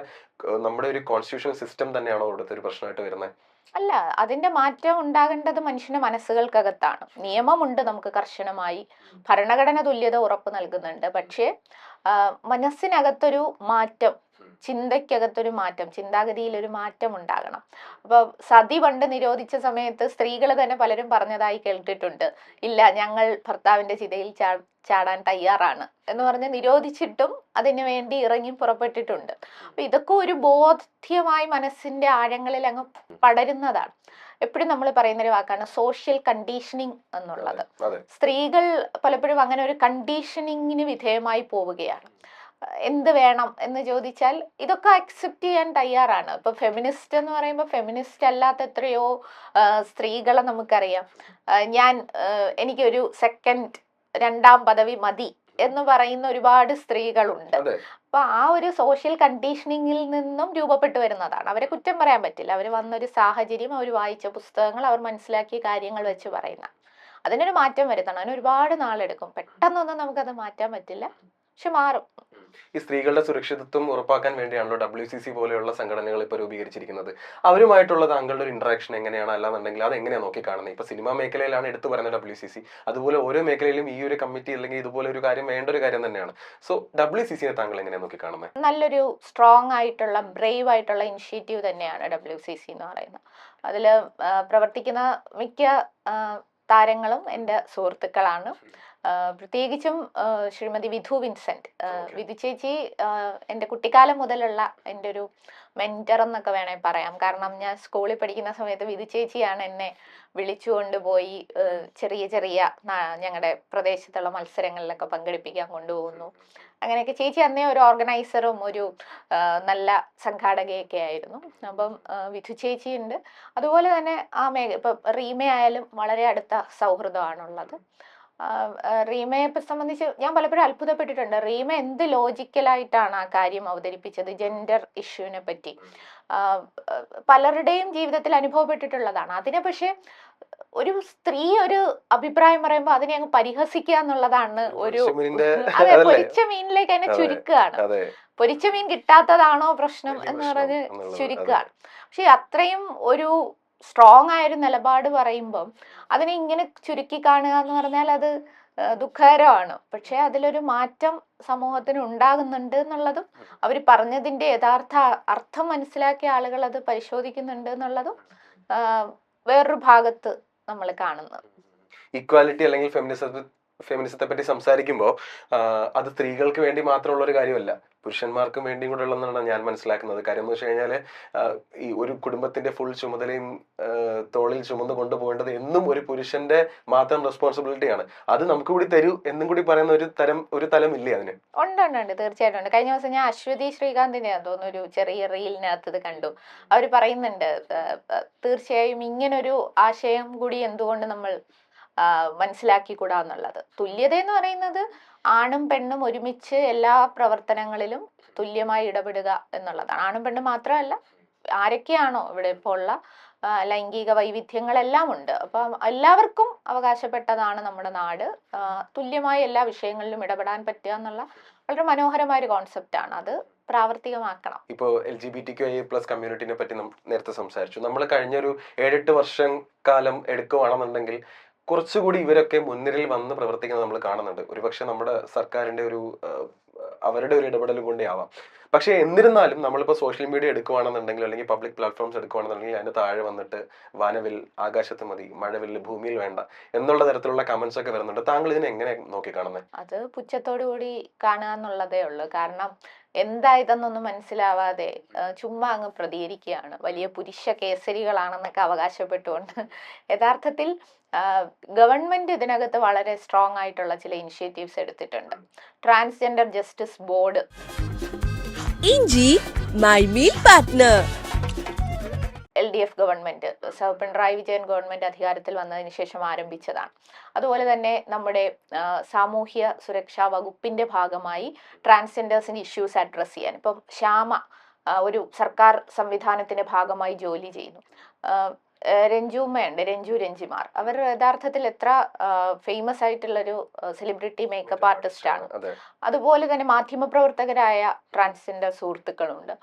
S3: നമ്മുടെ ഒരു കോൺസ്റ്റിറ്റ്യൂഷൻ സിസ്റ്റം തന്നെയാണോ അവിടുത്തെ ഒരു പ്രശ്നമായിട്ട് വരുന്നത്?
S1: അല്ല, അതിന്റെ മാറ്റം ഉണ്ടാകേണ്ടത് മനുഷ്യന്റെ മനസ്സുകൾക്കകത്താണ്. നിയമമുണ്ട് നമുക്ക് കർശനമായി, ഭരണഘടന തുല്യത ഉറപ്പ് നൽകുന്നുണ്ട്. പക്ഷേ മനസ്സിനകത്തൊരു മാറ്റം, ചിന്തയ്ക്കകത്തൊരു മാറ്റം, ചിന്താഗതിയിൽ ഒരു മാറ്റം ഉണ്ടാകണം. അപ്പൊ സതി പണ്ട് നിരോധിച്ച സമയത്ത് സ്ത്രീകൾ തന്നെ പലരും പറഞ്ഞതായി കേട്ടിട്ടുണ്ട്, ഇല്ല ഞങ്ങൾ ഭർത്താവിന്റെ ചിതയിൽ ചാടാൻ തയ്യാറാണ് എന്ന് പറഞ്ഞ് നിരോധിച്ചിട്ടും അതിനു വേണ്ടി ഇറങ്ങി പുറപ്പെട്ടിട്ടുണ്ട്. അപ്പൊ ഇതൊക്കെ ഒരു ബോധ്യമായി മനസ്സിന്റെ ആഴങ്ങളിൽ അങ്ങ് പടരുന്നതാണ്. എപ്പോഴും നമ്മൾ പറയുന്നൊരു വാക്കാണ് സോഷ്യൽ കണ്ടീഷനിങ് എന്നുള്ളത്. സ്ത്രീകൾ പലപ്പോഴും അങ്ങനെ ഒരു കണ്ടീഷനിങ്ങിന് വിധേയമായി പോവുകയാണ്. എന്ത് വേണം എന്ന് ചോദിച്ചാൽ ഇതൊക്കെ അക്സെപ്റ്റ് ചെയ്യാൻ തയ്യാറാണ്. ഇപ്പൊ ഫെമിനിസ്റ്റ് എന്ന് പറയുമ്പോൾ ഫെമിനിസ്റ്റ് അല്ലാത്ത എത്രയോ സ്ത്രീകളെ നമുക്കറിയാം. എനിക്കൊരു രണ്ടാം പദവി മതി എന്ന് പറയുന്ന ഒരുപാട് സ്ത്രീകളുണ്ട്. അപ്പൊ ആ ഒരു സോഷ്യൽ കണ്ടീഷനിങ്ങിൽ നിന്നും രൂപപ്പെട്ടു വരുന്നതാണ്. അവരെ കുറ്റം പറയാൻ പറ്റില്ല. അവർ വന്നൊരു സാഹചര്യം, അവർ വായിച്ച പുസ്തകങ്ങൾ, അവർ മനസ്സിലാക്കിയ കാര്യങ്ങൾ വെച്ച് പറയുന്ന അതിനൊരു മാറ്റം വരുത്തണം. അതിന് ഒരുപാട് നാളെടുക്കും. പെട്ടെന്നൊന്നും നമുക്കത് മാറ്റാൻ പറ്റില്ല. പക്ഷെ മാറും.
S3: ഈ സ്ത്രീകളുടെ സുരക്ഷിതത്വം ഉറപ്പാക്കാൻ വേണ്ടിയാണല്ലോ WCC പോലെയുള്ള സംഘടനകൾ ഇപ്പോൾ രൂപീകരിച്ചിരിക്കുന്നത്. അവരുമായിട്ടുള്ള താങ്കളുടെ ഒരു ഇന്ററാക്ഷൻ എങ്ങനെയാണ്, അല്ലാന്നുണ്ടെങ്കിൽ അത് എങ്ങനെയാണ് നോക്കി കാണുന്നത്? ഇപ്പൊ സിനിമാ മേഖലയിലാണ് എടുത്തു പറയുന്നത് WCC, അതുപോലെ ഓരോ മേഖലയിലും ഈ ഒരു കമ്മിറ്റി അല്ലെങ്കിൽ ഇതുപോലെ ഒരു കാര്യം വേണ്ട ഒരു കാര്യം തന്നെയാണ്. സോ WCCയെ താങ്കൾ എങ്ങനെയാണ് നോക്കി കാണുന്നത്?
S1: നല്ലൊരു സ്ട്രോങ് ആയിട്ടുള്ള ബ്രേവ് ആയിട്ടുള്ള ഇനിഷ്യേറ്റീവ് തന്നെയാണ് WCC എന്ന് പറയുന്നത്. അതിൽ പ്രവർത്തിക്കുന്ന മിക്ക താരങ്ങളും എൻ്റെ സുഹൃത്തുക്കളാണ്. പ്രത്യേകിച്ചും ശ്രീമതി വിധു വിൻസെന്റ്. വിധു ചേച്ചി എൻ്റെ കുട്ടിക്കാലം മുതലുള്ള എൻ്റെ ഒരു മെന്റർ എന്നൊക്കെ വേണേൽ പറയാം. കാരണം ഞാൻ സ്കൂളിൽ പഠിക്കുന്ന സമയത്ത് വിധു ചേച്ചിയാണ് എന്നെ വിളിച്ചുകൊണ്ടുപോയി ചെറിയ ചെറിയ ഞങ്ങളുടെ പ്രദേശത്തുള്ള മത്സരങ്ങളിലൊക്കെ പങ്കെടുപ്പിക്കാൻ കൊണ്ടുപോകുന്നു. അങ്ങനെയൊക്കെ ചേച്ചി അന്നേ ഒരു ഓർഗനൈസറും ഒരു നല്ല സംഘാടകയൊക്കെ ആയിരുന്നു. അപ്പം വിധു ചേച്ചിയുണ്ട്. അതുപോലെ തന്നെ ഇപ്പം റീമ ആയാലും വളരെ അടുത്ത സൗഹൃദമാണുള്ളത്. റീമയെ സംബന്ധിച്ച് ഞാൻ പലപ്പോഴും അത്ഭുതപ്പെട്ടിട്ടുണ്ട്. റീമ എന്ത് ലോജിക്കലായിട്ടാണ് ആ കാര്യം അവതരിപ്പിച്ചത്. ജെൻഡർ ഇഷ്യൂവിനെ പറ്റി പലരുടെയും ജീവിതത്തിൽ അനുഭവപ്പെട്ടിട്ടുള്ളതാണ്. അതിനെ പക്ഷെ ഒരു സ്ത്രീ ഒരു അഭിപ്രായം പറയുമ്പോൾ അതിനെ അങ്ങ് പരിഹസിക്കുക എന്നുള്ളതാണ് ഒരു അതെ, പൊരിച്ച മീനിലേക്ക് അതിനെ ചുരുക്കുകയാണ്. പൊരിച്ച മീൻ കിട്ടാത്തതാണോ പ്രശ്നം എന്ന് പറഞ്ഞ് ചുരുക്കുകയാണ്. പക്ഷെ അത്രയും ഒരു സ്ട്രോങ് ആയൊരു നിലപാട് പറയുമ്പം അതിനെ ഇങ്ങനെ ചുരുക്കി കാണുക എന്ന് പറഞ്ഞാൽ അത് ദുഃഖകരമാണ്. പക്ഷെ അതിലൊരു മാറ്റം സമൂഹത്തിന് ഉണ്ടാകുന്നുണ്ട് എന്നുള്ളതും അവർ പറഞ്ഞതിന്റെ യഥാർത്ഥ അർത്ഥം മനസ്സിലാക്കിയ ആളുകൾ അത് പരിശോധിക്കുന്നുണ്ട് എന്നുള്ളതും വേറൊരു ഭാഗത്ത് നമ്മൾ കാണുന്നത്.
S3: ഈക്വാലിറ്റി അല്ലെങ്കിൽ ഫെമിനിസത്തെ പറ്റി സംസാരിക്കുമ്പോൾ അത് സ്ത്രീകൾക്ക് വേണ്ടി മാത്രമുള്ള ഒരു കാര്യമല്ല, പുരുഷന്മാർക്കും വേണ്ടിയും കൂടെ ഉള്ളതെന്നാണ് ഞാൻ മനസ്സിലാക്കുന്നത്. കാര്യം എന്ന് വെച്ച് കഴിഞ്ഞാൽ ഈ ഒരു കുടുംബത്തിന്റെ ഫുൾ ചുമതലയും തോളിൽ ചുമന്ന് കൊണ്ടുപോകേണ്ടത് എന്നും ഒരു പുരുഷന്റെ മാത്രം റെസ്പോൺസിബിലിറ്റിയാണ്. അത് നമുക്ക് കൂടി തരൂ എന്നും കൂടി പറയുന്ന ഒരു തലം ഇല്ലേ അതിന്?
S1: ഉണ്ട്, തീർച്ചയായിട്ടും ഉണ്ട്. കഴിഞ്ഞ ദിവസം ഞാൻ അശ്വതി ശ്രീകാന്തിനെ തോന്നുന്നു ഒരു ചെറിയ റീലിനകത്ത് ഇത് കണ്ടു. അവർ പറയുന്നുണ്ട് തീർച്ചയായും ഇങ്ങനൊരു ആശയം കൂടി എന്തുകൊണ്ട് നമ്മൾ മനസ്സിലാക്കിക്കൂടാന്നുള്ളത്. തുല്യത എന്ന് പറയുന്നത് ആണും പെണ്ണും ഒരുമിച്ച് എല്ലാ പ്രവർത്തനങ്ങളിലും തുല്യമായി ഇടപെടുക എന്നുള്ളതാണ്. ആണും പെണ്ണും മാത്രമല്ല, ആരൊക്കെയാണോ ഇവിടെ ഇപ്പോൾ ഉള്ള ലൈംഗിക വൈവിധ്യങ്ങളെല്ലാം ഉണ്ട്. അപ്പം എല്ലാവർക്കും അവകാശപ്പെട്ടതാണ് നമ്മുടെ നാട്. തുല്യമായി എല്ലാ വിഷയങ്ങളിലും ഇടപെടാൻ പറ്റുക എന്നുള്ള വളരെ മനോഹരമായ ഒരു കോൺസെപ്റ്റാണ്. അത് പ്രാവർത്തികമാക്കണം.
S3: ഇപ്പോൾ LGBTQIA+ കമ്മ്യൂണിറ്റിനെ പറ്റി നേരത്തെ സംസാരിച്ചു. നമ്മൾ കഴിഞ്ഞൊരു 7-8 വർഷം കാലം എടുക്കുകയാണെന്നുണ്ടെങ്കിൽ കുറച്ചുകൂടി ഇവരൊക്കെ മുൻനിരയിൽ വന്ന് പ്രവർത്തിക്കുന്നത് നമ്മൾ കാണുന്നുണ്ട്. ഒരുപക്ഷെ നമ്മുടെ സർക്കാരിന്റെ അവരുടെ ഒരു ഇടപെടൽ കൊണ്ടേ ആവാം. പക്ഷെ എന്നിരുന്നാലും നമ്മളിപ്പോൾ സോഷ്യൽ മീഡിയ എടുക്കുകയാണെന്നുണ്ടെങ്കിൽ അല്ലെങ്കിൽ പബ്ലിക് പ്ലാറ്റ്ഫോംസ് എടുക്കുകയാണെന്നുണ്ടെങ്കിൽ അതിന്റെ താഴെ വന്നിട്ട് വാനവിൽ ആകാശത്ത് മതി, മഴവില്ല് ഭൂമിയിൽ വേണ്ട എന്നുള്ള തരത്തിലുള്ള കമന്റ്സ് ഒക്കെ വരുന്നുണ്ട്. താങ്കൾ ഇതിനെ എങ്ങനെ നോക്കി കാണുന്നത്?
S1: അത് പുച്ഛത്തോടു കൂടി കാണുക എന്നുള്ളതേ ഉള്ളൂ. കാരണം എന്താ ഇതെന്നൊന്നും മനസ്സിലാവാതെ ചുമ്മാ അങ്ങ് പ്രതികരിക്കുകയാണ്. വലിയ പുരുഷ കേസരികളാണെന്നൊക്കെ അവകാശപ്പെട്ടുകൊണ്ട് യഥാർത്ഥത്തിൽ ഗവൺമെന്റ് ഇതിനകത്ത് വളരെ സ്ട്രോങ് ആയിട്ടുള്ള ചില ഇനിഷ്യേറ്റീവ്സ് എടുത്തിട്ടുണ്ട്. ട്രാൻസ്ജെൻഡർ ജസ്റ്റിസ് ബോർഡ്,
S2: ഇഞ്ചി my meal partner,
S1: LDF government, Pinarayi Vijayan government അധികാരത്തിൽ വന്നതിന് ശേഷം ആരംഭിച്ചതാണ്. അതുപോലെ തന്നെ നമ്മുടെ സാമൂഹ്യ സുരക്ഷാ വകുപ്പിന്റെ ഭാഗമായി ട്രാൻസ്ജെൻഡേഴ്സിന്റെ ഇഷ്യൂസ് അഡ്രസ് ചെയ്യാൻ ഇപ്പം ശ്യാമ ഒരു സർക്കാർ സംവിധാനത്തിന്റെ ഭാഗമായി ജോലി ചെയ്യുന്നു. രഞ്ജുമ്മയുണ്ട്, രഞ്ജിമാർ. അവർ യഥാർത്ഥത്തിൽ എത്ര ഫേമസ് ആയിട്ടുള്ളൊരു സെലിബ്രിറ്റി മേക്കപ്പ് ആർട്ടിസ്റ്റ് ആണ്. അതുപോലെ തന്നെ മാധ്യമപ്രവർത്തകരായ ട്രാൻസ്ജെൻഡർ സുഹൃത്തുക്കളുണ്ട്.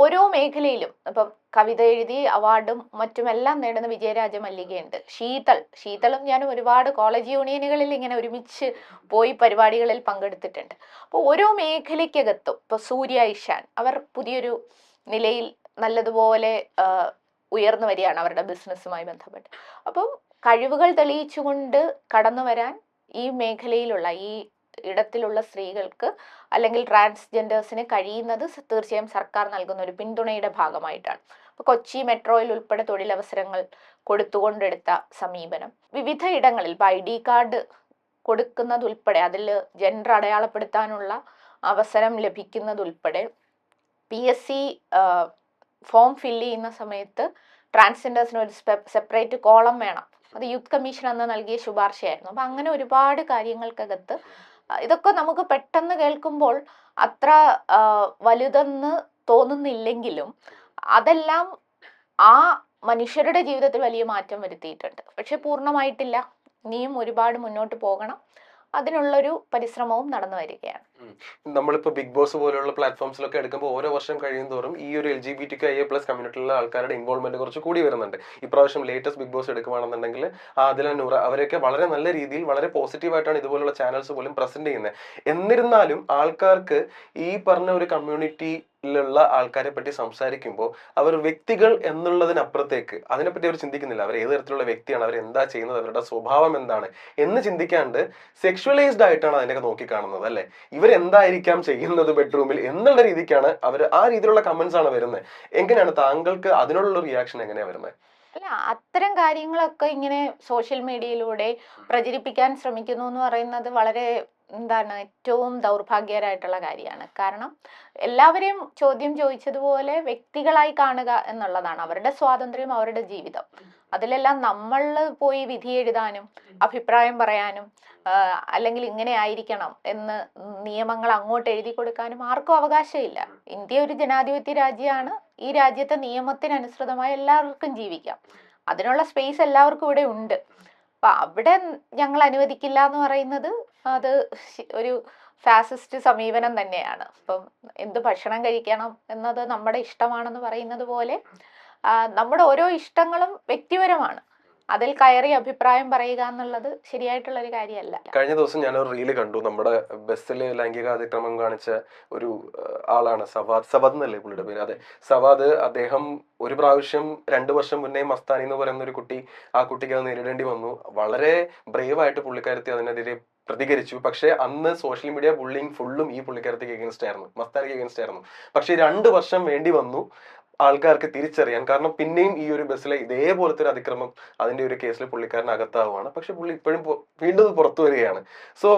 S1: ഓരോ മേഖലയിലും ഇപ്പം കവിത എഴുതി അവാർഡും മറ്റുമെല്ലാം നേടുന്ന വിജയരാജ മല്ലികയുണ്ട്. ശീതളും ഞാനും ഒരുപാട് കോളേജ് യൂണിയനുകളിൽ ഇങ്ങനെ ഒരുമിച്ച് പോയി പരിപാടികളിൽ പങ്കെടുത്തിട്ടുണ്ട്. അപ്പോൾ ഓരോ മേഖലയ്ക്കകത്തും ഇപ്പൊ സൂര്യ ഇഷാൻ അവർ പുതിയൊരു നിലയിൽ നല്ലതുപോലെ ഉയർന്നു വരികയാണ് അവരുടെ ബിസിനസ്സുമായി ബന്ധപ്പെട്ട്. അപ്പം കഴിവുകൾ തെളിയിച്ചുകൊണ്ട് കടന്നു വരാൻ ഈ മേഖലയിലുള്ള ഈ ഇടത്തിലുള്ള സ്ത്രീകൾക്ക് അല്ലെങ്കിൽ ട്രാൻസ്ജെൻഡേഴ്സിന് കഴിയുന്നത് തീർച്ചയായും സർക്കാർ നൽകുന്ന ഒരു പിന്തുണയുടെ ഭാഗമായിട്ടാണ്. ഇപ്പൊ കൊച്ചി മെട്രോയിൽ ഉൾപ്പെടെ തൊഴിലവസരങ്ങൾ കൊടുത്തുകൊണ്ടെടുത്ത സമീപനം, വിവിധ ഇടങ്ങളിൽ ഇപ്പൊ ID കാർഡ് കൊടുക്കുന്നതുൾപ്പെടെ അതിൽ ജെൻഡർ അടയാളപ്പെടുത്താനുള്ള അവസരം ലഭിക്കുന്നതുൾപ്പെടെ PSC ഫോം ഫില്ല് ചെയ്യുന്ന സമയത്ത് ട്രാൻസ്ജെൻഡേഴ്സിന് ഒരു സെപ്പറേറ്റ് കോളം വേണം. അത് യൂത്ത് കമ്മീഷൻ അന്ന് നൽകിയ ശുപാർശയായിരുന്നു. അപ്പൊ അങ്ങനെ ഒരുപാട് കാര്യങ്ങൾക്കകത്ത് ഇതൊക്കെ നമുക്ക് പെട്ടെന്ന് കേൾക്കുമ്പോൾ അത്ര വലുതെന്ന് തോന്നുന്നില്ലെങ്കിലും അതെല്ലാം ആ മനുഷ്യരുടെ ജീവിതത്തിൽ വലിയ മാറ്റം വരുത്തിയിട്ടുണ്ട്. പക്ഷെ പൂർണ്ണമായിട്ടില്ല, ഇനിയും ഒരുപാട് മുന്നോട്ട് പോകണം. അതിനുള്ളൊരു പരിശ്രമവും നടന്നു വരികയാണ്.
S3: നമ്മളിപ്പോൾ ബിഗ് ബോസ് പോലെയുള്ള പ്ലാറ്റ്ഫോംസിലൊക്കെ എടുക്കുമ്പോൾ ഓരോ വർഷം കഴിയുന്തോറും ഈ ഒരു LGBTQIA+ കമ്മ്യൂണിറ്റിയിലുള്ള ആൾക്കാരുടെ ഇൻവോൾവ്മെന്റ് കുറച്ച് കൂടി വരുന്നുണ്ട്. ഇപ്രാവശ്യം ലേറ്റസ്റ്റ് ബിഗ് ബോസ് എടുക്കുകയാണെന്നുണ്ടെങ്കിൽ ആദില നൂറ അവരൊക്കെ വളരെ നല്ല രീതിയിൽ വളരെ പോസിറ്റീവായിട്ടാണ് ഇതുപോലുള്ള ചാനൽസ് പോലും പ്രസന്റ് ചെയ്യുന്നത്. എന്നിരുന്നാലും ആൾക്കാർക്ക് ഈ പറഞ്ഞ ഒരു കമ്മ്യൂണിറ്റിയിലുള്ള ആൾക്കാരെ പറ്റി സംസാരിക്കുമ്പോൾ അവർ വ്യക്തികൾ എന്നുള്ളതിനപ്പുറത്തേക്ക് അതിനെപ്പറ്റി അവർ ചിന്തിക്കുന്നില്ല. അവർ ഏത് തരത്തിലുള്ള വ്യക്തിയാണ്, അവർ എന്താ ചെയ്യുന്നത്, അവരുടെ സ്വഭാവം എന്താണ് എന്ന് ചിന്തിക്കാണ്ട് സെക്ഷുവലൈസ്ഡ് ആയിട്ടാണ് അതിനൊക്കെ നോക്കിക്കാണുന്നത് അല്ലെ. ഇവരെന്തായിരിക്കാം ചെയ്യുന്നത് ബെഡ്റൂമിൽ എന്നുള്ള രീതിക്കാണ് അവർ ആ രീതിയിലുള്ള കമന്റ്സ് ആണ് വരുന്നത്. എങ്ങനെയാണ് താങ്കൾക്ക് അതിനുള്ള റിയാക്ഷൻ എങ്ങനെയാണ് വരുന്നത്?
S1: അല്ല, അത്തരം കാര്യങ്ങളൊക്കെ ഇങ്ങനെ സോഷ്യൽ മീഡിയയിലൂടെ പ്രചരിപ്പിക്കാൻ ശ്രമിക്കുന്നു എന്ന് പറയുന്നത് വളരെ ഏറ്റവും ദൗർഭാഗ്യകരമായിട്ടുള്ള കാര്യമാണ്. കാരണം എല്ലാവരെയും ചോദ്യം ചോദിച്ചതുപോലെ വ്യക്തികളായി കാണുക എന്നുള്ളതാണ് അവരുടെ സ്വാതന്ത്ര്യം, അവരുടെ ജീവിതം. അതിലെല്ലാം നമ്മൾ പോയി വിധി എഴുതാനും അഭിപ്രായം പറയാനും അല്ലെങ്കിൽ ഇങ്ങനെ ആയിരിക്കണം എന്ന് നിയമങ്ങൾ അങ്ങോട്ട് എഴുതി കൊടുക്കാനും ആർക്കും അവകാശമില്ല. ഇന്ത്യ ഒരു ജനാധിപത്യ രാജ്യമാണ്. ഈ രാജ്യത്തെ നിയമത്തിനനുസൃതമായി എല്ലാവർക്കും ജീവിക്കാം. അതിനുള്ള സ്പേസ് എല്ലാവർക്കും ഇവിടെ ഉണ്ട്. അപ്പൊ അവിടെ ഞങ്ങൾ അനുവദിക്കില്ല എന്ന് പറയുന്നത് അത് ഒരു ഫാസിസ്റ്റ് സമീപനം തന്നെയാണ്. അപ്പം എന്ത് ഭക്ഷണം കഴിക്കണം എന്നത് നമ്മുടെ ഇഷ്ടമാണെന്ന് പറയുന്നത് പോലെ നമ്മുടെ ഓരോ ഇഷ്ടങ്ങളും വ്യക്തിപരമാണ്. അതിൽ കയറി അഭിപ്രായം പറയുക എന്നുള്ളത് ശരിയായിട്ടുള്ള ഒരു കാര്യമല്ല.
S3: കഴിഞ്ഞ ദിവസം ഞാനൊരു റീല് കണ്ടു. നമ്മുടെ ബസ്സിൽ ലൈംഗിക അതിക്രമം കാണിച്ച ഒരു ആളാണ് സവാദ് എന്നല്ലേ പുള്ളിയുടെ പേര്? അതെ, സവാദ്. അദ്ദേഹം ഒരു പ്രാവശ്യം 2 വർഷം മുന്നേ മസ്താനി എന്ന് പറയുന്ന ഒരു കുട്ടി, ആ കുട്ടിക്ക് അത് നേരിടേണ്ടി വന്നു. വളരെ ബ്രേവായിട്ട് പുള്ളിക്കാരത്തി അതിനെതിരെ പ്രതികരിച്ചു. പക്ഷെ അന്ന് സോഷ്യൽ മീഡിയ ബുള്ളിങ് ഫുള്ളും ഈ പുള്ളിക്കാരത്തിക്ക് എഗൻസ്റ്റ് ആയിരുന്നു, മസ്താനിക്ക് എഗൻസ്റ്റ് ആയിരുന്നു. പക്ഷെ 2 വർഷം വേണ്ടി വന്നു ആൾക്കാർക്ക് തിരിച്ചറിയാൻ. കാരണം പിന്നെയും ഈ ഒരു ബസ്സിലെ ഇതേപോലത്തെ ഒരു അതിക്രമം അതിന്റെ ഒരു കേസിൽ പുള്ളിക്കാരൻ അകത്താവുകയാണ്. പക്ഷെ പുള്ളി ഇപ്പോഴും വീണ്ടും പുറത്തു വരികയാണ്. സോ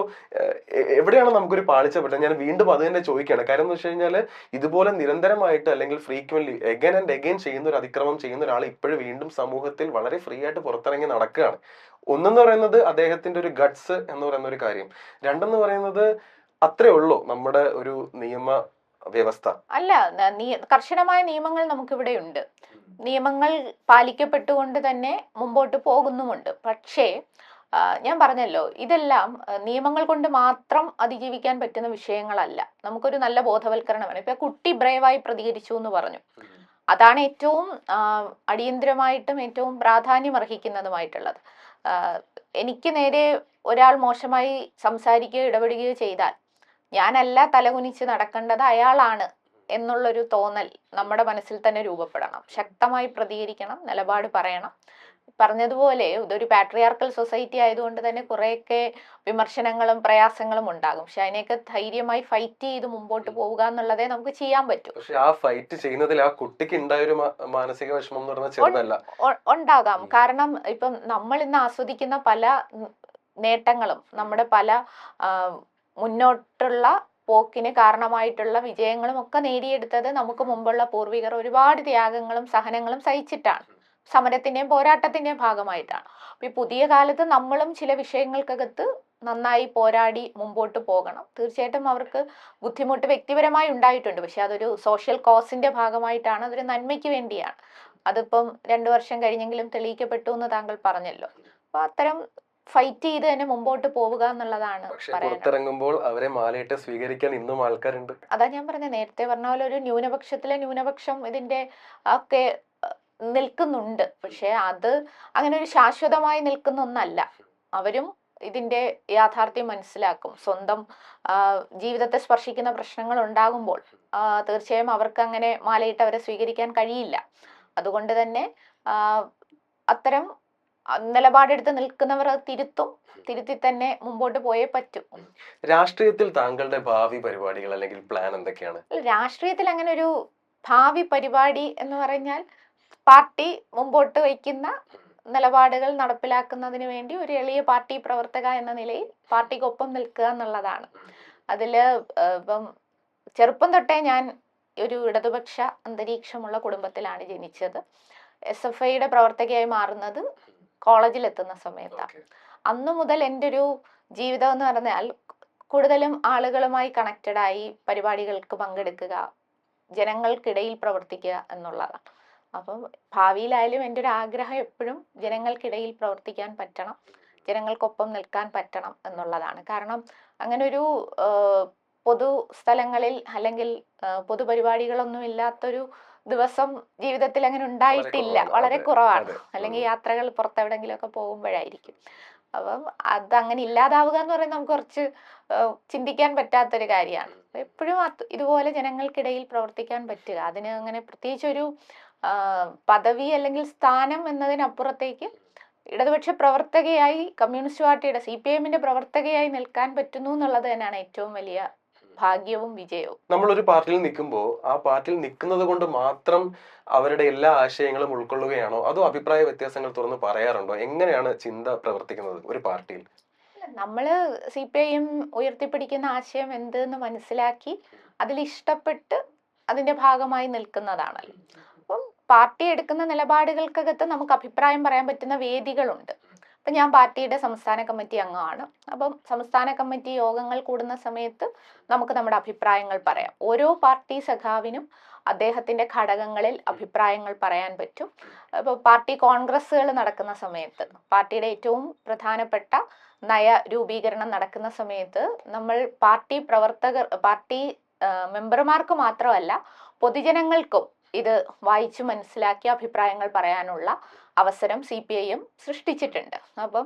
S3: എവിടെയാണ് നമുക്കൊരു പാളിച്ച പറ്റുന്നത്? ഞാൻ വീണ്ടും അത് തന്നെ ചോദിക്കുകയാണ്. കാര്യം എന്ന് വെച്ച് കഴിഞ്ഞാൽ ഇതുപോലെ നിരന്തരമായിട്ട് അല്ലെങ്കിൽ ഫ്രീക്വന്റ്ലി എഗൈൻ ആൻഡ് എഗൈൻ ചെയ്യുന്ന ഒരു അതിക്രമം ചെയ്യുന്ന ഒരാൾ ഇപ്പോഴും വീണ്ടും സമൂഹത്തിൽ വളരെ ഫ്രീ ആയിട്ട് പുറത്തിറങ്ങി നടക്കുകയാണ്. ഒന്നെന്ന് പറയുന്നത് അദ്ദേഹത്തിന്റെ ഒരു ഗട്ട്സ് എന്ന് പറയുന്ന ഒരു കാര്യം. രണ്ടെന്ന് പറയുന്നത് അത്രേ ഉള്ളൂ നമ്മുടെ ഒരു നിയമ വ്യവസ്ഥ.
S1: അല്ല, കർശനമായ നിയമങ്ങൾ നമുക്കിവിടെ ഉണ്ട്. നിയമങ്ങൾ പാലിക്കപ്പെട്ടുകൊണ്ട് തന്നെ മുമ്പോട്ട് പോകുന്നുമുണ്ട്. പക്ഷേ ഞാൻ പറഞ്ഞല്ലോ, ഇതെല്ലാം നിയമങ്ങൾ കൊണ്ട് മാത്രം അതിജീവിക്കാൻ പറ്റുന്ന വിഷയങ്ങളല്ല. നമുക്കൊരു നല്ല ബോധവൽക്കരണം വേണം. ഇപ്പൊ കുട്ടി ബ്രേവായി പ്രതികരിച്ചു എന്ന് പറഞ്ഞു. അതാണ് ഏറ്റവും അടിയന്തരമായിട്ടും ഏറ്റവും പ്രാധാന്യം അർഹിക്കുന്നതുമായിട്ടുള്ളത്. എനിക്ക് നേരെ ഒരാൾ മോശമായി സംസാരിക്കുകയോ ഇടപെടുകയോ ചെയ്താൽ ഞാനല്ല തലകുനിച്ച് നടക്കേണ്ടത്, അയാളാണ് എന്നുള്ളൊരു തോന്നൽ നമ്മുടെ മനസ്സിൽ തന്നെ രൂപപ്പെടണം. ശക്തമായി പ്രതികരിക്കണം, നിലപാട് പറയണം. പറഞ്ഞതുപോലെ ഇതൊരു പാട്രിയാർക്കൽ സൊസൈറ്റി ആയതുകൊണ്ട് തന്നെ കുറെയൊക്കെ വിമർശനങ്ങളും പ്രയാസങ്ങളും ഉണ്ടാകും. പക്ഷെ അതിനെയൊക്കെ ധൈര്യമായി ഫൈറ്റ് ചെയ്ത് മുമ്പോട്ട് പോവുക എന്നുള്ളതേ നമുക്ക് ചെയ്യാൻ പറ്റൂ.
S3: പക്ഷെ ആ ഫൈറ്റ് ചെയ്യുന്നതിൽ ആ കുട്ടിക്ക് ഉണ്ടായൊരു മാനസിക വിഷമം എന്ന് പറഞ്ഞാൽ ചെറുതല്ല.
S1: ഉണ്ടാകാം. കാരണം ഇപ്പം നമ്മൾ ഇന്ന് ആസ്വദിക്കുന്ന പല നേട്ടങ്ങളും നമ്മുടെ പല മുന്നോട്ടുള്ള പോക്കിന് കാരണമായിട്ടുള്ള വിജയങ്ങളും ഒക്കെ നേടിയെടുത്തത് നമുക്ക് മുമ്പുള്ള പൂർവികർ ഒരുപാട് ത്യാഗങ്ങളും സഹനങ്ങളും സഹിച്ചിട്ടാണ്. സമരത്തിന്റെയും പോരാട്ടത്തിന്റെയും ഭാഗമായിട്ടാണ്. അപ്പൊ ഈ പുതിയ കാലത്ത് നമ്മളും ചില വിഷയങ്ങൾക്കകത്ത് നന്നായി പോരാടി മുമ്പോട്ട് പോകണം. തീർച്ചയായിട്ടും അവർക്ക് ബുദ്ധിമുട്ട് വ്യക്തിപരമായി ഉണ്ടായിട്ടുണ്ട്. പക്ഷെ അതൊരു സോഷ്യൽ കോസിന്റെ ഭാഗമായിട്ടാണ്, അതൊരു നന്മയ്ക്ക് വേണ്ടിയാണ്. അതിപ്പം 2 വർഷം കഴിഞ്ഞെങ്കിലും തെളിയിക്കപ്പെട്ടു എന്ന് താങ്കൾ പറഞ്ഞല്ലോ. അപ്പൊ അത്തരം ഫൈറ്റ് ചെയ്ത് തന്നെ മുമ്പോട്ട് പോവുക എന്നുള്ളതാണ്.
S3: പുറത്തിറങ്ങുമ്പോൾ അവരെ മാലയിട്ട് സ്വീകരിക്കാൻ ഇന്നും ആൾക്കാരുണ്ട്.
S1: അതാ ഞാൻ പറഞ്ഞ, നേരത്തെ പറഞ്ഞ പോലെ ഒരു ന്യൂനപക്ഷത്തിലെ ന്യൂനപക്ഷം ഇതിന്റെ ഒക്കെ നിൽക്കുന്നുണ്ട്. പക്ഷെ അത് അങ്ങനെ ഒരു ശാശ്വതമായി നിൽക്കുന്ന ഒന്നല്ല. അവരും ഇതിന്റെ യാഥാർത്ഥ്യം മനസ്സിലാക്കും. സ്വന്തം ജീവിതത്തെ സ്പർശിക്കുന്ന പ്രശ്നങ്ങൾ ഉണ്ടാകുമ്പോൾ തീർച്ചയായും അവർക്ക് അങ്ങനെ മാലയിട്ട് അവരെ സ്വീകരിക്കാൻ കഴിയില്ല. അതുകൊണ്ട് തന്നെ അത്തരം നിലപാടെടുത്ത് നിൽക്കുന്നവർ തിരുത്തി തന്നെ മുമ്പോട്ട് പോയേ പറ്റും.
S3: രാഷ്ട്രീയത്തിൽ താങ്കളുടെ ഭാവി പരിപാടികൾ അല്ലെങ്കിൽ പ്ലാൻ എന്തൊക്കെയാണ്?
S1: രാഷ്ട്രീയത്തിൽ അങ്ങനെ ഒരു ഭാവി പരിപാടി എന്ന് പറഞ്ഞാൽ പാർട്ടി മുമ്പോട്ട് വയ്ക്കുന്ന നിലപാടുകൾ നടപ്പിലാക്കുന്നതിന് വേണ്ടി ഒരു എളിയ പാർട്ടി പ്രവർത്തക എന്ന നിലയിൽ പാർട്ടിക്കൊപ്പം നിൽക്കുക എന്നുള്ളതാണ്. അതില് ഇപ്പം ചെറുപ്പം തൊട്ടേ ഞാൻ ഒരു ഇടതുപക്ഷ അന്തരീക്ഷമുള്ള കുടുംബത്തിലാണ് ജനിച്ചത്. SFIയുടെ പ്രവർത്തകയായി മാറുന്നത് കോളേജിൽ എത്തുന്ന സമയത്താണ്. അന്നു മുതൽ എൻ്റെ ഒരു ജീവിതം എന്ന് പറഞ്ഞാൽ കൂടുതലും ആളുകളുമായി കണക്റ്റഡായി പരിപാടികൾക്ക് പങ്കെടുക്കുക, ജനങ്ങൾക്കിടയിൽ പ്രവർത്തിക്കുക എന്നുള്ളതാണ്. അപ്പം ഭാവിയിലായാലും എൻ്റെ ഒരു ആഗ്രഹം എപ്പോഴും ജനങ്ങൾക്കിടയിൽ പ്രവർത്തിക്കാൻ പറ്റണം. ജനങ്ങൾക്കൊപ്പം നിൽക്കാൻ പറ്റണം എന്നുള്ളതാണ്. കാരണം അങ്ങനെ ഒരു പൊതു സ്ഥലങ്ങളിൽ അല്ലെങ്കിൽ പൊതുപരിപാടികളൊന്നും ഇല്ലാത്തൊരു ദിവസം ജീവിതത്തിൽ അങ്ങനെ ഉണ്ടായിട്ടില്ല, വളരെ കുറവാണ്. അല്ലെങ്കിൽ യാത്രകൾ പുറത്തെവിടെങ്കിലുമൊക്കെ പോകുമ്പോഴായിരിക്കും. അപ്പം അതങ്ങനെ ഇല്ലാതാവുക എന്ന് പറയുന്നത് നമുക്ക് കുറച്ച് ചിന്തിക്കാൻ പറ്റാത്തൊരു കാര്യമാണ്. എപ്പോഴും ഇതുപോലെ ജനങ്ങൾക്കിടയിൽ പ്രവർത്തിക്കാൻ പറ്റുക, അതിന് അങ്ങനെ പ്രത്യേകിച്ചൊരു പദവി അല്ലെങ്കിൽ സ്ഥാനം എന്നതിനപ്പുറത്തേക്ക് ഇടതുപക്ഷ പ്രവർത്തകയായി കമ്മ്യൂണിസ്റ്റ് പാർട്ടിയുടെ CPIM-ന്റെ പ്രവർത്തകയായി നിൽക്കാൻ പറ്റുന്നു എന്നുള്ളത് തന്നെയാണ് ഏറ്റവും വലിയ ഭാഗ്യവും വിജയവും.
S3: നമ്മളൊരു പാർട്ടിയിൽ നിൽക്കുമ്പോൾ ആ പാർട്ടിയിൽ നിൽക്കുന്നത് കൊണ്ട് മാത്രം അവരുടെ എല്ലാ ആശയങ്ങളും ഉൾക്കൊള്ളുകയാണോ, അതോ അഭിപ്രായ വ്യത്യാസങ്ങൾ തുറന്ന് പറയാറുണ്ടോ? എങ്ങനെയാണ് ചിന്ത പ്രവർത്തിക്കുന്നത് ഒരു പാർട്ടിയിൽ?
S1: നമ്മള് CPIM ഉയർത്തിപ്പിടിക്കുന്ന ആശയം എന്തെന്ന് മനസ്സിലാക്കി അതിൽ ഇഷ്ടപ്പെട്ട് അതിന്റെ ഭാഗമായി നിൽക്കുന്നതാണല്ലോ. അപ്പം പാർട്ടി എടുക്കുന്ന നിലപാടുകൾക്കകത്ത് നമുക്ക് അഭിപ്രായം പറയാൻ പറ്റുന്ന വേദികളുണ്ട്. അപ്പൊ ഞാൻ പാർട്ടിയുടെ സംസ്ഥാന കമ്മിറ്റി അംഗമാണ്. അപ്പം സംസ്ഥാന കമ്മിറ്റി യോഗങ്ങൾ കൂടുന്ന സമയത്ത് നമുക്ക് നമ്മുടെ അഭിപ്രായങ്ങൾ പറയാം. ഓരോ പാർട്ടി സഖാവിനും അദ്ദേഹത്തിന്റെ ഘടകങ്ങളിൽ അഭിപ്രായങ്ങൾ പറയാൻ പറ്റും. അപ്പോൾ പാർട്ടി കോൺഗ്രസ്സുകൾ നടക്കുന്ന സമയത്ത്, പാർട്ടിയുടെ ഏറ്റവും പ്രധാനപ്പെട്ട നയ രൂപീകരണം നടക്കുന്ന സമയത്ത് നമ്മൾ പാർട്ടി മെമ്പർമാർക്ക് മാത്രമല്ല പൊതുജനങ്ങൾക്കും ഇത് വായിച്ചു മനസ്സിലാക്കി അഭിപ്രായങ്ങൾ പറയാനുള്ള അവസരം CPIM സൃഷ്ടിച്ചിട്ടുണ്ട്. അപ്പം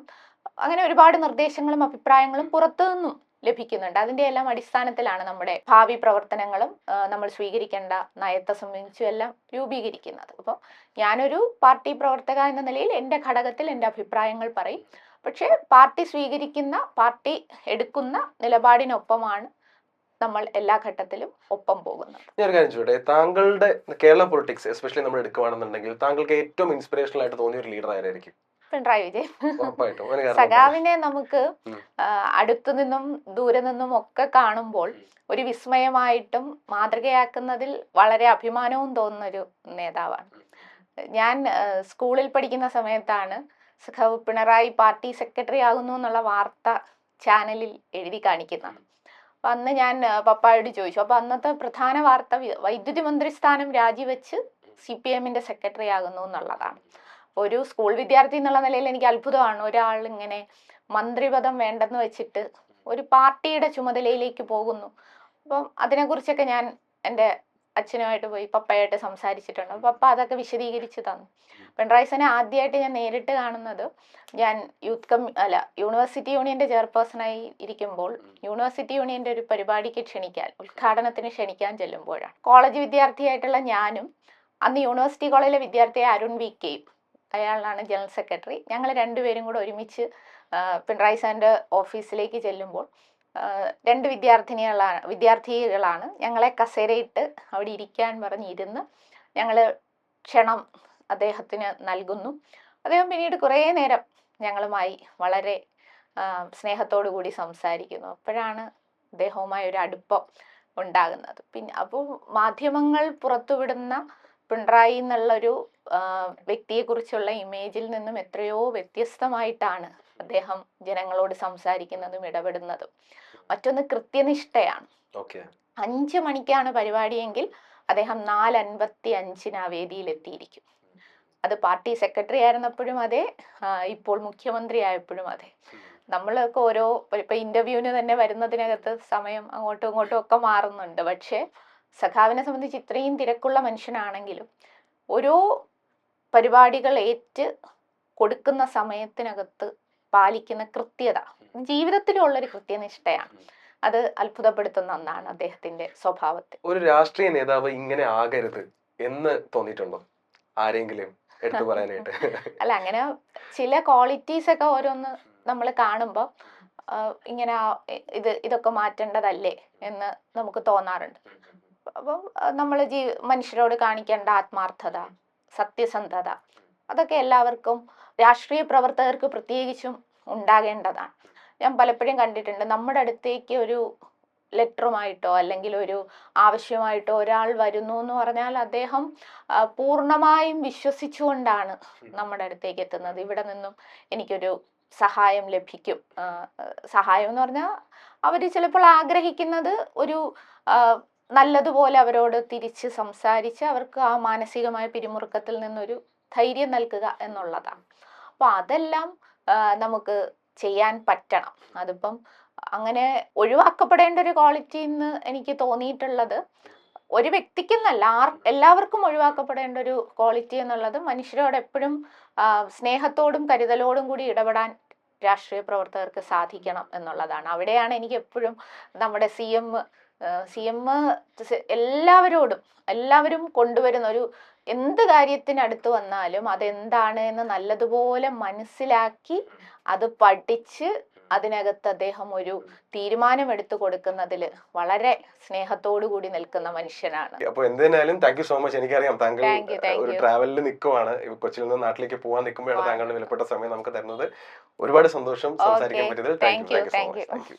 S1: അങ്ങനെ ഒരുപാട് നിർദ്ദേശങ്ങളും അഭിപ്രായങ്ങളും പുറത്തു നിന്നും ലഭിക്കുന്നുണ്ട്. അതിന്റെ എല്ലാം അടിസ്ഥാനത്തിലാണ് നമ്മുടെ ഭാവി പ്രവർത്തനങ്ങളും നമ്മൾ സ്വീകരിക്കേണ്ട നയത്തെ സംബന്ധിച്ചും എല്ലാം രൂപീകരിക്കുന്നത്. അപ്പോൾ ഞാനൊരു പാർട്ടി പ്രവർത്തക എന്ന നിലയിൽ എൻ്റെ ഘടകത്തിൽ എൻ്റെ അഭിപ്രായങ്ങൾ പറയും. പക്ഷേ പാർട്ടി എടുക്കുന്ന നിലപാടിനൊപ്പമാണ് നമ്മൾ എല്ലാ ഘട്ടത്തിലും ഒപ്പം പോകുന്നത്.
S3: ഞാൻ കാര്യം ചോട്ടെ, താങ്കളുടെ കേരള പൊളിറ്റിക്സ് എസ്പെഷ്യലി നമ്മൾ എടുക്കുകയാണെന്നുണ്ടെങ്കിൽ താങ്കൾക്ക് ഏറ്റവും ഇൻസ്പിറേഷണൽ ആയിട്ട് തോന്നിയ ഒരു ലീഡർ ആരായിരിക്കും?
S1: പിണറായി വിജയൻ.
S3: ഉറപ്പായിട്ടും.
S1: സഖാവിനെ നമുക്ക് അടുത്തു നിന്നും ദൂരെ നിന്നും ഒക്കെ കാണുമ്പോൾ ഒരു വിസ്മയമായിട്ടും മാതൃകയാക്കുന്നതിൽ വളരെ അഭിമാനവും തോന്നുന്നൊരു നേതാവാണ്. ഞാൻ സ്കൂളിൽ പഠിക്കുന്ന സമയത്താണ് സഖാവ് പിണറായി പാർട്ടി സെക്രട്ടറി ആകുന്നു എന്നുള്ള വാർത്ത ചാനലിൽ എഴുതി കാണിക്കുന്നത്. അപ്പൊ അന്ന് ഞാൻ പപ്പായോട് ചോദിച്ചു. അപ്പൊ അന്നത്തെ പ്രധാന വാർത്ത വൈദ്യുതി മന്ത്രി സ്ഥാനം രാജിവെച്ച് CPIM-ന്റെ സെക്രട്ടറി ആകുന്നു എന്നുള്ളതാണ്. ഒരു സ്കൂൾ വിദ്യാർത്ഥി എന്നുള്ള നിലയിൽ എനിക്ക് അത്ഭുതമാണ്, ഒരാൾ ഇങ്ങനെ മന്ത്രിപദം വേണ്ടെന്ന് വെച്ചിട്ട് ഒരു പാർട്ടിയുടെ ചുമതലയിലേക്ക് പോകുന്നു. അപ്പം അതിനെക്കുറിച്ചൊക്കെ ഞാൻ എൻ്റെ അച്ഛനുമായിട്ട് പോയി പപ്പയായിട്ട് സംസാരിച്ചിട്ടുണ്ട്. പപ്പ അതൊക്കെ വിശദീകരിച്ച് തന്നു. പിണറായി സനെ ആദ്യമായിട്ട് ഞാൻ നേരിട്ട് കാണുന്നത് ഞാൻ യൂണിവേഴ്സിറ്റി യൂണിയന്റെ ചെയർപേഴ്സണായി ഇരിക്കുമ്പോൾ യൂണിവേഴ്സിറ്റി യൂണിയന്റെ ഒരു പരിപാടിക്ക് ഉദ്ഘാടനത്തിന് ക്ഷണിക്കാൻ ചെല്ലുമ്പോഴാണ്. കോളേജ് വിദ്യാർത്ഥിയായിട്ടുള്ള ഞാനും അന്ന് യൂണിവേഴ്സിറ്റി കോളേജിലെ വിദ്യാർത്ഥിയായ അരുൺ VK, അയാളാണ് ജനറൽ സെക്രട്ടറി, ഞങ്ങൾ രണ്ടുപേരും കൂടെ ഒരുമിച്ച് പിണറായി സാറിന്റെ ഓഫീസിലേക്ക് ചെല്ലുമ്പോൾ രണ്ട് വിദ്യാർത്ഥികളാണ് ഞങ്ങളെ കസേരയിട്ട് അവിടെ ഇരിക്കാൻ പറഞ്ഞിരുന്ന് ഞങ്ങൾ ക്ഷണം അദ്ദേഹത്തിന് നൽകുന്നു. അദ്ദേഹം പിന്നീട് കുറേ നേരം ഞങ്ങളുമായി വളരെ സ്നേഹത്തോടു കൂടി സംസാരിക്കുന്നു. അപ്പോഴാണ് അദ്ദേഹവുമായി ഒരു അടുപ്പം ഉണ്ടാകുന്നത്. പിന്നെ അപ്പോൾ മാധ്യമങ്ങൾ പുറത്തുവിടുന്ന പിണറായി എന്നുള്ളൊരു വ്യക്തിയെക്കുറിച്ചുള്ള ഇമേജിൽ നിന്നും എത്രയോ വ്യത്യസ്തമായിട്ടാണ് അദ്ദേഹം ജനങ്ങളോട് സംസാരിക്കുന്നതും ഇടപെടുന്നതും. മറ്റൊന്ന് കൃത്യനിഷ്ഠയാണ്. 5 മണിക്കാണ് പരിപാടിയെങ്കിൽ അദ്ദേഹം 4:55 ആ വേദിയിൽ എത്തിയിരിക്കും. അത് പാർട്ടി സെക്രട്ടറി ആയിരുന്നപ്പോഴും അതെ, ഇപ്പോൾ മുഖ്യമന്ത്രി ആയപ്പോഴും അതെ. നമ്മളൊക്കെ ഇപ്പൊ ഇന്റർവ്യൂവിന് തന്നെ വരുന്നതിനകത്ത് സമയം അങ്ങോട്ടും ഇങ്ങോട്ടും ഒക്കെ മാറുന്നുണ്ട്. പക്ഷെ സഖാവിനെ സംബന്ധിച്ച് ഇത്രയും തിരക്കുള്ള മനുഷ്യനാണെങ്കിലും ഓരോ പരിപാടികൾ ഏറ്റ് കൊടുക്കുന്ന സമയത്തിനകത്ത് പാലിക്കുന്ന കൃത്യത ജീവിതത്തിലുള്ളൊരു കൃത്യനിഷ്ഠയാണ്. അത് അത്ഭുതപ്പെടുത്തുന്ന ഒന്നാണ് അദ്ദേഹത്തിന്റെ സ്വഭാവത്തിൽ.
S3: ഒരു രാഷ്ട്രീയ നേതാവ് ഇങ്ങനെ ആകരുത് എന്ന് തോന്നിയിട്ടുണ്ടോ ആരെങ്കിലും എടുത്തു പറയാനായിട്ട്?
S1: അല്ല, അങ്ങനെ ചില ക്വാളിറ്റീസ് ഒക്കെ ഓരോന്ന് നമ്മൾ കാണുമ്പോൾ ഇങ്ങനെ ഇതൊക്കെ മാറ്റേണ്ടതല്ലേ എന്ന് നമുക്ക് തോന്നാറുണ്ട്. അപ്പം നമ്മൾ മനുഷ്യരോട് കാണിക്കേണ്ട ആത്മാർത്ഥത, സത്യസന്ധത, അതൊക്കെ എല്ലാവർക്കും രാഷ്ട്രീയ പ്രവർത്തകർക്ക് പ്രത്യേകിച്ചും ഉണ്ടാകേണ്ടതാണ്. ഞാൻ പലപ്പോഴും കണ്ടിട്ടുണ്ട്, നമ്മുടെ അടുത്തേക്ക് ഒരു ലെറ്ററുമായിട്ടോ അല്ലെങ്കിൽ ഒരു ആവശ്യമായിട്ടോ ഒരാൾ വരുന്നു എന്ന് പറഞ്ഞാൽ അദ്ദേഹം പൂർണ്ണമായും വിശ്വസിച്ചുകൊണ്ടാണ് നമ്മുടെ അടുത്തേക്ക് എത്തുന്നത്. ഇവിടെ നിന്നും എനിക്കൊരു സഹായം ലഭിക്കും. സഹായം എന്ന് പറഞ്ഞാൽ അവർ ചിലപ്പോൾ ആഗ്രഹിക്കുന്നത് ഒരു നല്ലതുപോലെ അവരോട് തിരിച്ച് സംസാരിച്ച് അവർക്ക് ആ മാനസികമായ പിരിമുറുക്കത്തിൽ നിന്നൊരു ധൈര്യം നൽകുക എന്നുള്ളതാണ്. അപ്പോൾ അതെല്ലാം നമുക്ക് ചെയ്യാൻ പറ്റണം. അതിപ്പം അങ്ങനെ ഒഴിവാക്കപ്പെടേണ്ട ഒരു ക്വാളിറ്റി എന്ന് എനിക്ക് തോന്നിയിട്ടുള്ളത്, ഒരു വ്യക്തിക്കെന്നല്ല, എല്ലാവർക്കും ഒഴിവാക്കപ്പെടേണ്ട ഒരു ക്വാളിറ്റി എന്നുള്ളത് മനുഷ്യരോട് എപ്പോഴും സ്നേഹത്തോടും കരുതലോടും കൂടി ഇടപെടാൻ രാഷ്ട്രീയ പ്രവർത്തകർക്ക് സാധിക്കണം എന്നുള്ളതാണ്. അവിടെയാണ് എനിക്ക് എപ്പോഴും നമ്മുടെ സി എം എല്ലാവരും കൊണ്ടുവരുന്ന ഒരു എന്ത് കാര്യത്തിനടുത്ത് വന്നാലും അതെന്താണ് എന്ന് നല്ലതുപോലെ മനസ്സിലാക്കി അത് പഠിച്ച് അതിനകത്ത് അദ്ദേഹം ഒരു തീരുമാനമെടുത്തു കൊടുക്കുന്നതിൽ വളരെ സ്നേഹത്തോടു കൂടി നിൽക്കുന്ന മനുഷ്യനാണ്.
S3: അപ്പൊ എന്തായാലും താങ്ക് യു സോ മച്ച്. എനിക്കറിയാം താങ്കൾ
S1: Thank you.
S3: ഒരു ട്രാവലിൽ നിൽക്കുവാണ്, കൊച്ചിയിൽ നിന്ന് നാട്ടിലേക്ക് പോകാൻ നിൽക്കുമ്പോഴാണ് താങ്കളുടെ വിലപ്പെട്ട സമയം നമുക്ക് തരുന്നത്. ഒരുപാട് സന്തോഷം സംസാരിക്കാൻ പറ്റിയതിൽ. Thank you so much. Thank U.